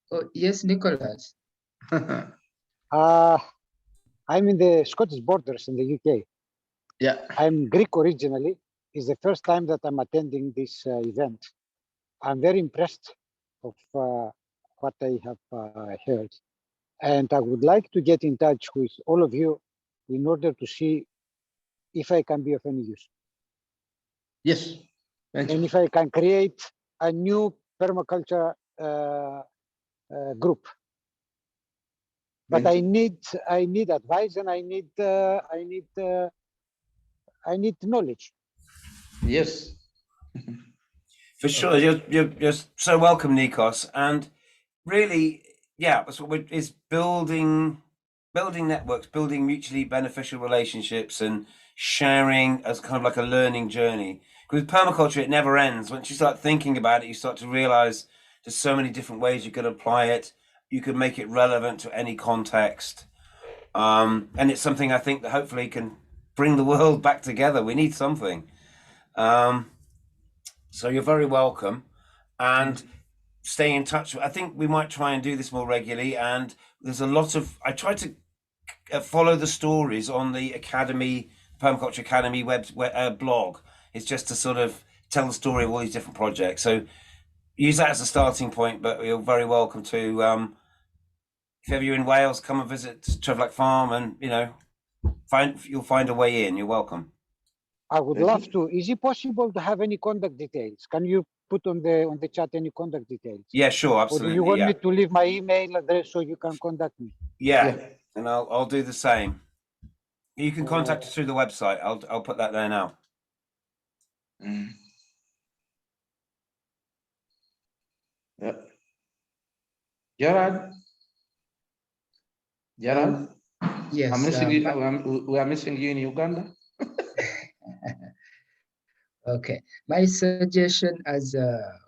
Oh, yes, Nicholas. I'm in the Scottish borders in the UK. Yeah. I'm Greek originally. It's the first time that I'm attending this event. I'm very impressed of what I have heard. And I would like to get in touch with all of you in order to see if I can be of any use. Yes. And if I can create a new permaculture group. But I need advice, and I need knowledge. Yes. For sure. You're so welcome, Nikos. And really, that's what is building networks, building mutually beneficial relationships, and sharing as kind of like a learning journey. Because with permaculture, it never ends. Once you start thinking about it, you start to realize there's so many different ways you could apply it. You could make it relevant to any context. And it's something I think that hopefully can bring the world back together. We need something. So you're very welcome, and stay in touch. I think we might try and do this more regularly. And there's a lot of, I try to follow the stories on the Academy, Permaculture Academy blog. It's just to sort of tell the story of all these different projects. So use that as a starting point, but you're very welcome to, if ever you're in Wales, come and visit Trevlock Farm, and you'll find a way in. You're welcome. I would love to. Is it possible to have any contact details? Can you put on the chat any contact details? Yeah, sure, absolutely. Or do you want me to leave my email address so you can contact me? Yeah. And I'll do the same. You can contact us through the website. I'll put that there now. Yeah. Gerard. Yes. I'm missing you. We are missing you in Uganda. Okay. My suggestion as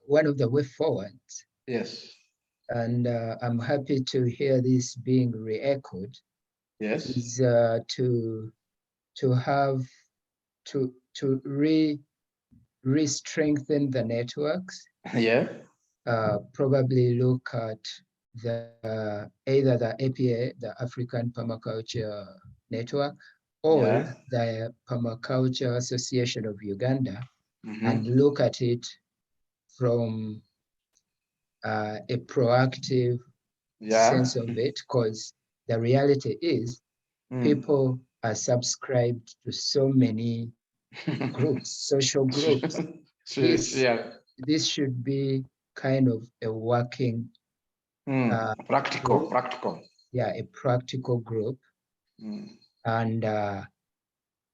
one of the way forward. Yes. And I'm happy to hear this being re-echoed. Yes. Is to re-strengthen the networks. Yeah. Probably look at either the APA, the African Permaculture Network, or the Permaculture Association of Uganda, and look at it from a proactive sense of it, because the reality is people are subscribed to so many groups, social groups. This should be kind of a working practical. Yeah, a practical group. And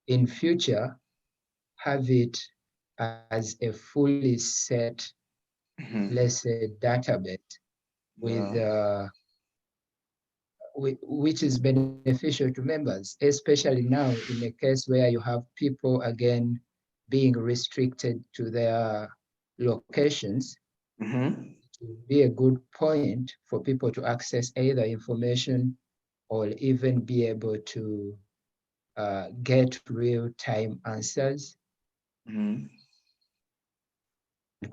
in future, have it as a fully set, let's say, database which is beneficial to members, especially now in a case where you have people again being restricted to their locations. It would be a good point for people to access either information or even be able to get real-time answers and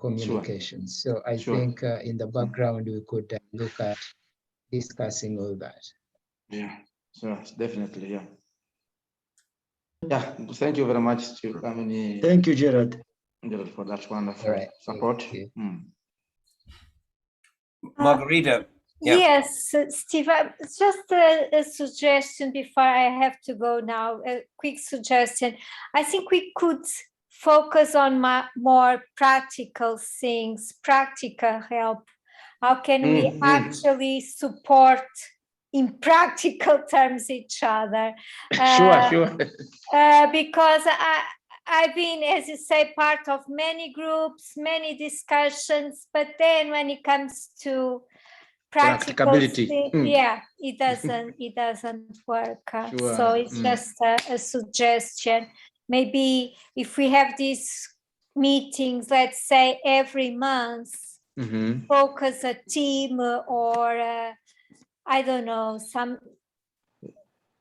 communications. So I think in the background, we could look at discussing all that. Yeah, so definitely, yeah. Yeah, thank you very much, Steve. Thank you, Gerard. Gerard, for that wonderful support. Margarita. Yes, Steve, just a suggestion before I have to go now, a quick suggestion. I think we could focus on more practical things, practical help. How can we actually support in practical terms each other? Sure. Because I've been, as you say, part of many groups, many discussions, but then when it comes to practicability, it doesn't work. So it's just a suggestion. Maybe if we have these meetings, let's say every month, focus a team or I don't know,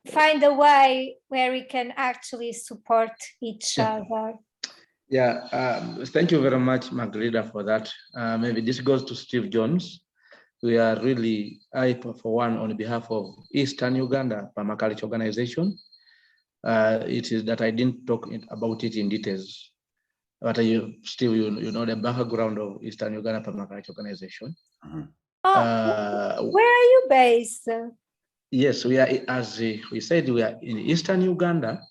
find a way where we can actually support each other. Yeah, thank you very much, Margarita, for that. Maybe this goes to Steve Jones. We are really, for one, on behalf of Eastern Uganda Permaculture Organization. It is that I didn't talk about it in details, but Steve, you know the background of Eastern Uganda Permaculture Organization. Where are you based? Yes, we are, as we said, we are in Eastern Uganda.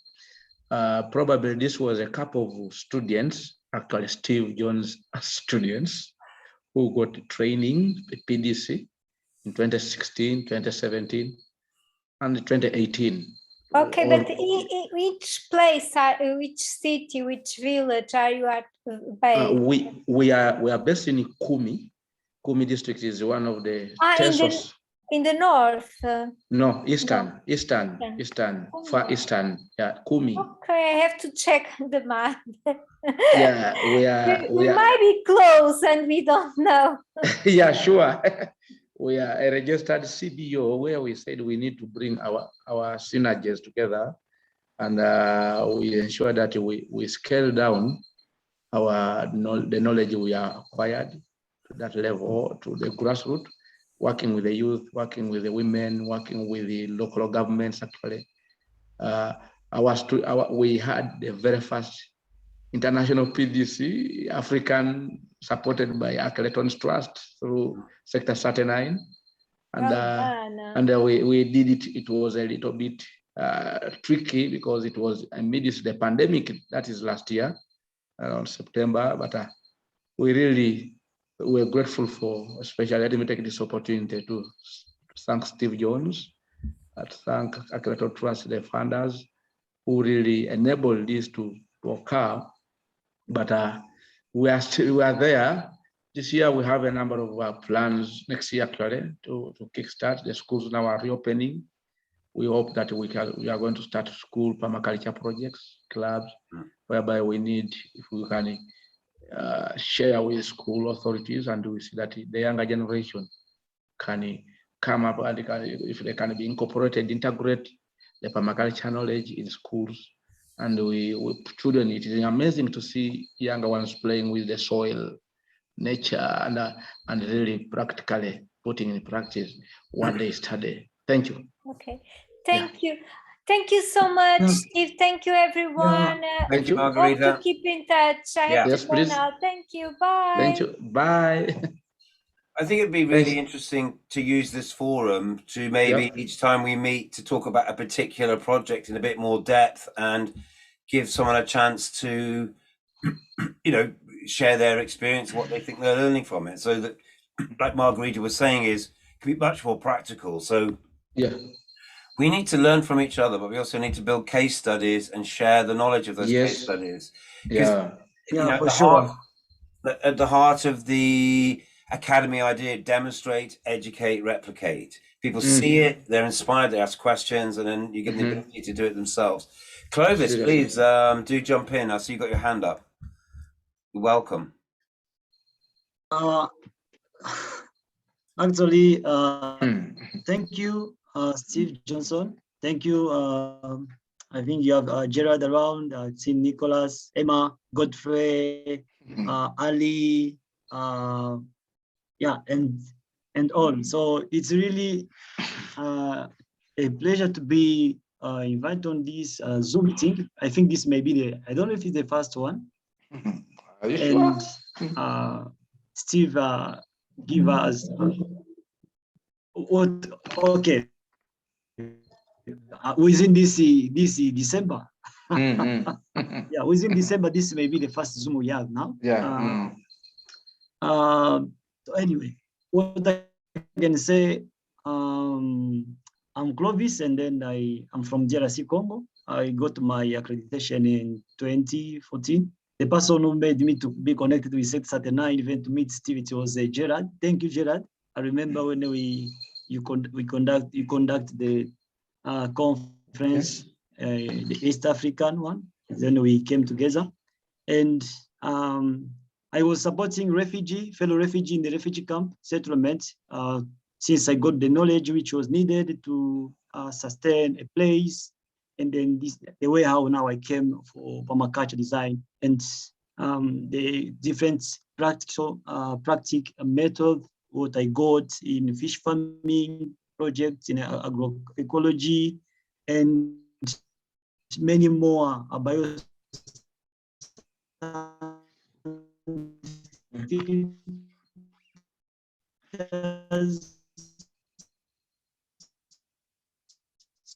Probably this was a couple of students, actually Steve Jones students, who got training at PDC in 2016, 2017, and 2018. Okay, but which place, which city, which village are you at based? We are based in Kumi. Kumi district is one of the in the north. No, eastern, far eastern. Yeah, Kumi. Okay, I have to check the map. Yeah, we might be close and we don't know. Yeah, sure. We are a registered CBO where we said we need to bring our synergies together, and we ensure that we scale down the knowledge we are acquired to that level, to the grassroots, working with the youth, working with the women, working with the local governments. Actually, we had the very first international PDC, African, supported by Architectons Trust through Sector39, and we did it. It was a little bit tricky because it was amidst the pandemic. That is last year, around September. But we're grateful for, especially let me take this opportunity to thank Steve Jones, thank Architectons Trust, the funders, who really enabled this to occur. But we are there. This year we have a number of plans next year actually to kickstart. The schools now are reopening. We hope that we are going to start school permaculture projects, clubs, whereby we need, if we can share with school authorities, and we see that the younger generation can come up and if they can be incorporated, integrate the permaculture knowledge in schools. And with children, it is amazing to see younger ones playing with the soil, nature, and really practically putting in practice what they study. Thank you. Okay, thank you. Thank you so much, Steve. Thank you, everyone. Thank you, Hope Margarita. to keep in touch. I have to go please. now. Thank you. Bye. Thank you. Bye. I think it'd be really interesting to use this forum to maybe each time we meet to talk about a particular project in a bit more depth and give someone a chance to, share their experience, what they think they're learning from it. So that, like Margarita was saying, it can be much more practical. So we need to learn from each other, but we also need to build case studies and share the knowledge of those case studies. Because for sure. At the heart of the Academy idea, demonstrate, educate, replicate. People see it, they're inspired, they ask questions, and then you give them the ability to do it themselves. Clovis, please do jump in. I see you got your hand up. You're welcome. Actually, thank you, Steve Johnson. Thank you. I think you have Gerard around. I've seen Nicholas, Emma, Godfrey, Ali, and all. So it's really a pleasure to be invited on this Zoom meeting. I think this may be I don't know if it's the first one. Are you and sure? Steve give us within this December. Yeah, within December, this may be the first Zoom we have now. So anyway, what I can say, I'm Clovis, and then I'm from DRC Congo. I got my accreditation in 2014. The person who made me to be connected with Sector39, even to meet Steve, it was Gerard. Thank you, Gerard. I remember when you conduct the conference, the East African one. Then we came together, and I was supporting fellow refugee in the refugee camp settlement. Since I got the knowledge which was needed to sustain a place, and then the way how now I came for permaculture design and the different practical method what I got in fish farming projects, in agroecology, and many more about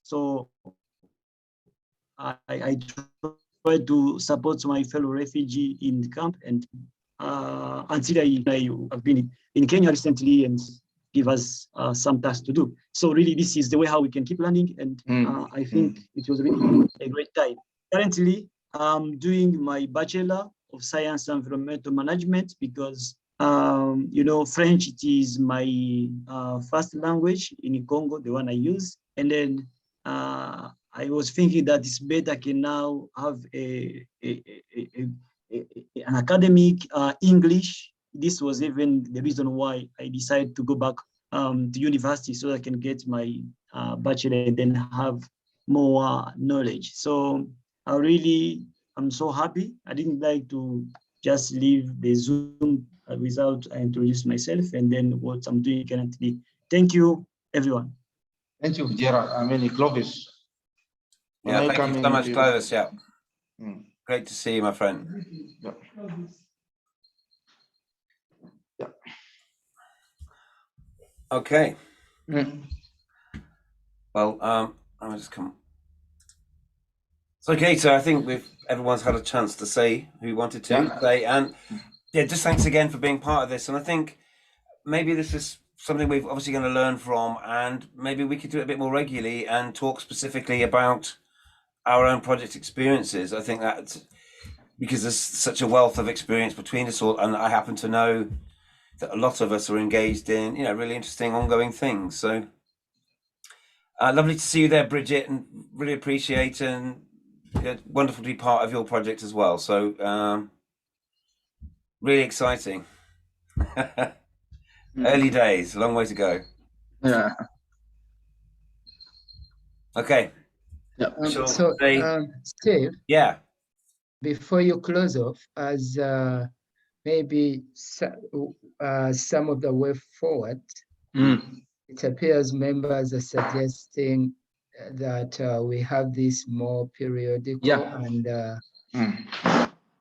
so I try to support my fellow refugee in the camp, and until I have been in Kenya recently and give us some tasks to do. So really, this is the way how we can keep learning, and I think it was really a great time. Currently, I'm doing my Bachelor of Science and Environmental Management because French, it is my first language in Congo, the one I use, and then I was thinking that it's better I can now have an academic English. This was even the reason why I decided to go back to university so I can get my bachelor and then have more knowledge. So I'm so happy. I didn't like to just leave the Zoom without I introduce myself, and then what I'm doing currently Thank you, everyone. Thank you, Gerard. I mean, Clovis. Yeah, thank you so much, Clovis. Yeah. Great to see you, my friend. Yeah. Yeah. Okay. Well, I'll just come. So, okay, so I think everyone's had a chance to say who wanted to say, and yeah, just thanks again for being part of this. And I think maybe this is something we're obviously going to learn from, and maybe we could do it a bit more regularly and talk specifically about our own project experiences. I think that's because there's such a wealth of experience between us all, and I happen to know that a lot of us are engaged in, really interesting ongoing things. So lovely to see you there, Bridget, and really appreciate and wonderful to be part of your project as well. So really exciting. Early days, a long way to go. Yeah. Okay. Yeah. So, Steve. Yeah. Before you close off, as maybe some of the way forward, it appears members are suggesting that we have this more periodical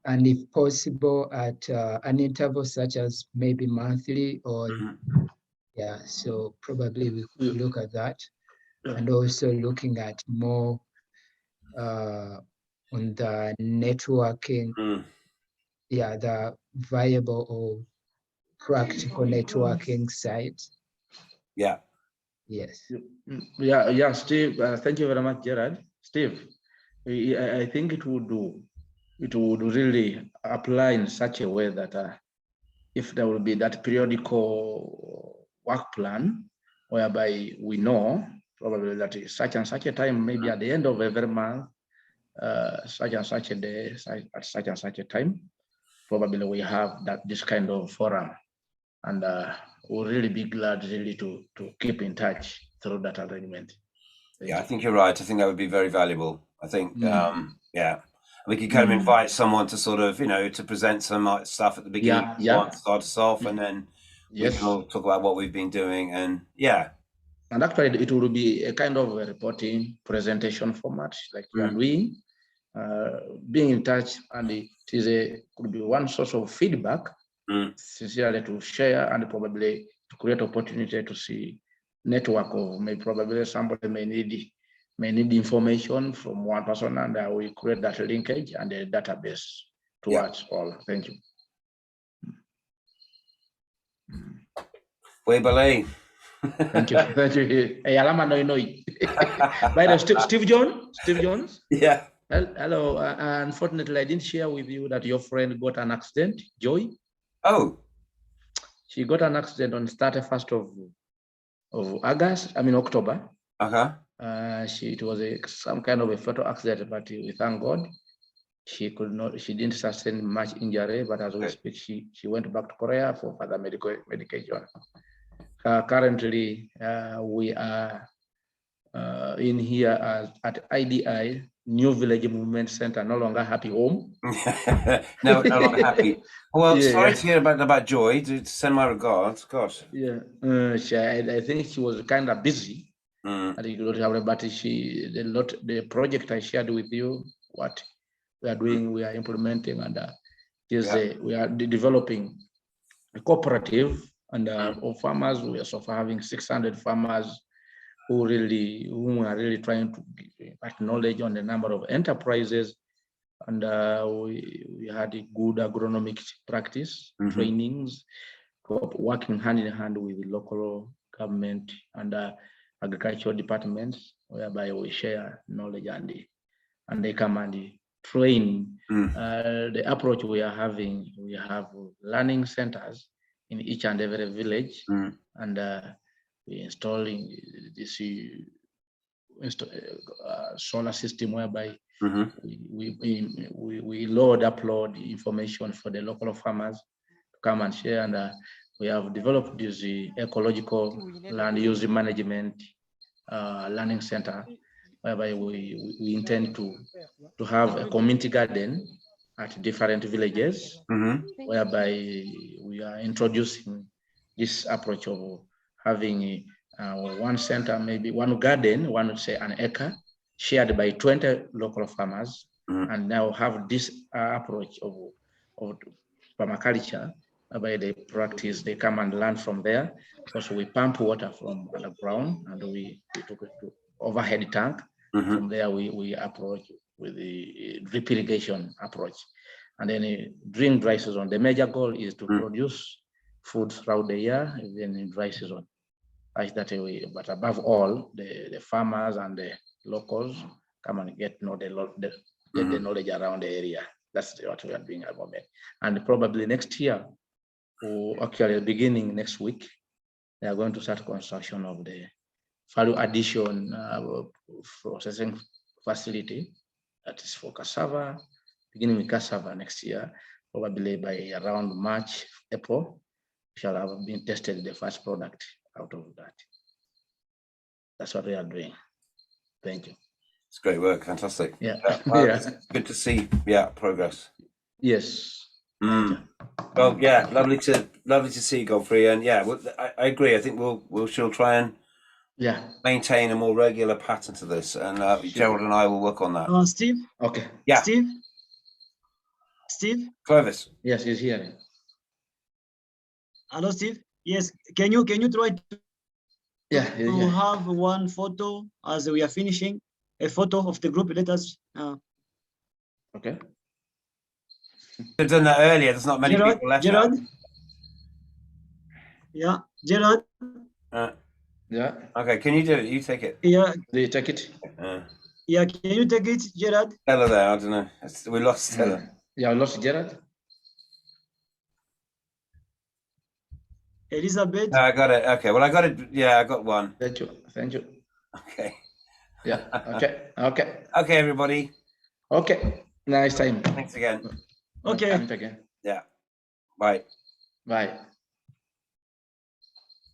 and if possible at an interval such as maybe monthly or so probably we could look at that and also looking at more on the networking, the viable or practical networking side. Yeah. Yes. Yeah, Steve, thank you very much, Gerard. Steve, I think it would really apply in such a way that if there will be that periodical work plan whereby we know probably that such and such a time, maybe at the end of every month, such and such a day, at such and such a time, probably we have this kind of forum, and we'll really be glad really to keep in touch through that arrangement. Yeah, I think you're right. I think that would be very valuable. I think, yeah, we could kind of invite someone to sort of, to present some stuff at the beginning, to start us off, and then we can all talk about what we've been doing, and And actually, it will be a kind of a reporting presentation format, like you are doing, being in touch, and it could be one source of feedback, sincerely to share, and probably to create opportunity to see network of probably somebody may need information from one person, and we create that linkage and a database towards all. Thank you. Webale. Thank you. Thank you. Hey, Alama Noi. By the Steve Jones. Yeah. Hello. Unfortunately, I didn't share with you that your friend got an accident, Joy. Oh. She got an accident on 31st of October. It was some kind of a fatal accident, but we thank God she didn't sustain much injury, but as we speak, she went back to Korea for further medication. Currently, we are in here at IDI, New Village Movement Center, no longer happy home. no longer happy. Well, sorry to hear about Joy. To send my regards. Gosh. Yeah, I think she was kind of busy. But the project I shared with you, what we are doing, we are implementing, and we are developing a cooperative and of farmers. We are so far having 600 farmers who are really trying to impact knowledge on the number of enterprises, and we had a good agronomic practice trainings, working hand in hand with the local government and agricultural departments, whereby we share knowledge and they come and train. The approach we are having, we have learning centers in each and every village, and we're installing this solar system whereby we upload information for the local farmers to come and share, and we have developed this ecological land use management learning center, whereby we intend to have a community garden at different villages, whereby we are introducing this approach of having one center, maybe one garden, one say an acre, shared by 20 local farmers, and now have this approach of permaculture, whereby they practice, they come and learn from there. Also, we pump water from underground and we took it to overhead tank. From there, we approach with the drip irrigation approach. And then during dry season, the major goal is to produce food throughout the year, even in dry season. Like that way, but above all, the farmers and the locals come and get the knowledge around the area. That's what we are doing at the moment. And probably next year, or actually beginning next week, they are going to start construction of the value addition processing facility that is for cassava, beginning with cassava next year, probably by around March, April, shall have been tested the first product out of that. That's what we are doing. Thank you. It's great work, fantastic. Yeah, It's good to see. Progress. Yes. Well, yeah, lovely to see, Godfrey, and I agree. I think we'll still try and maintain a more regular pattern to this, and Gerald and I will work on that. Steve. Okay. Yeah. Steve. Clovis. Yes, he's here. Hello, Steve. Yes. Can you try to have one photo as we are finishing? A photo of the group. Let us. Okay. I've done that earlier. There's not many people left. Gerard. Yeah, Gerard. Yeah. Okay, can you do it? You take it. Yeah. Do you take it? Yeah, can you take it, Gerard? Stella there, I don't know. We lost Stella. Yeah, I lost Gerard. Elizabeth. No, I got it. Okay, well, I got it. Yeah, I got one. Thank you. Thank you. Okay. Yeah. Okay. Okay. Okay, everybody. Okay. Nice time. Thanks again. Okay. Again. Yeah. Bye. Bye.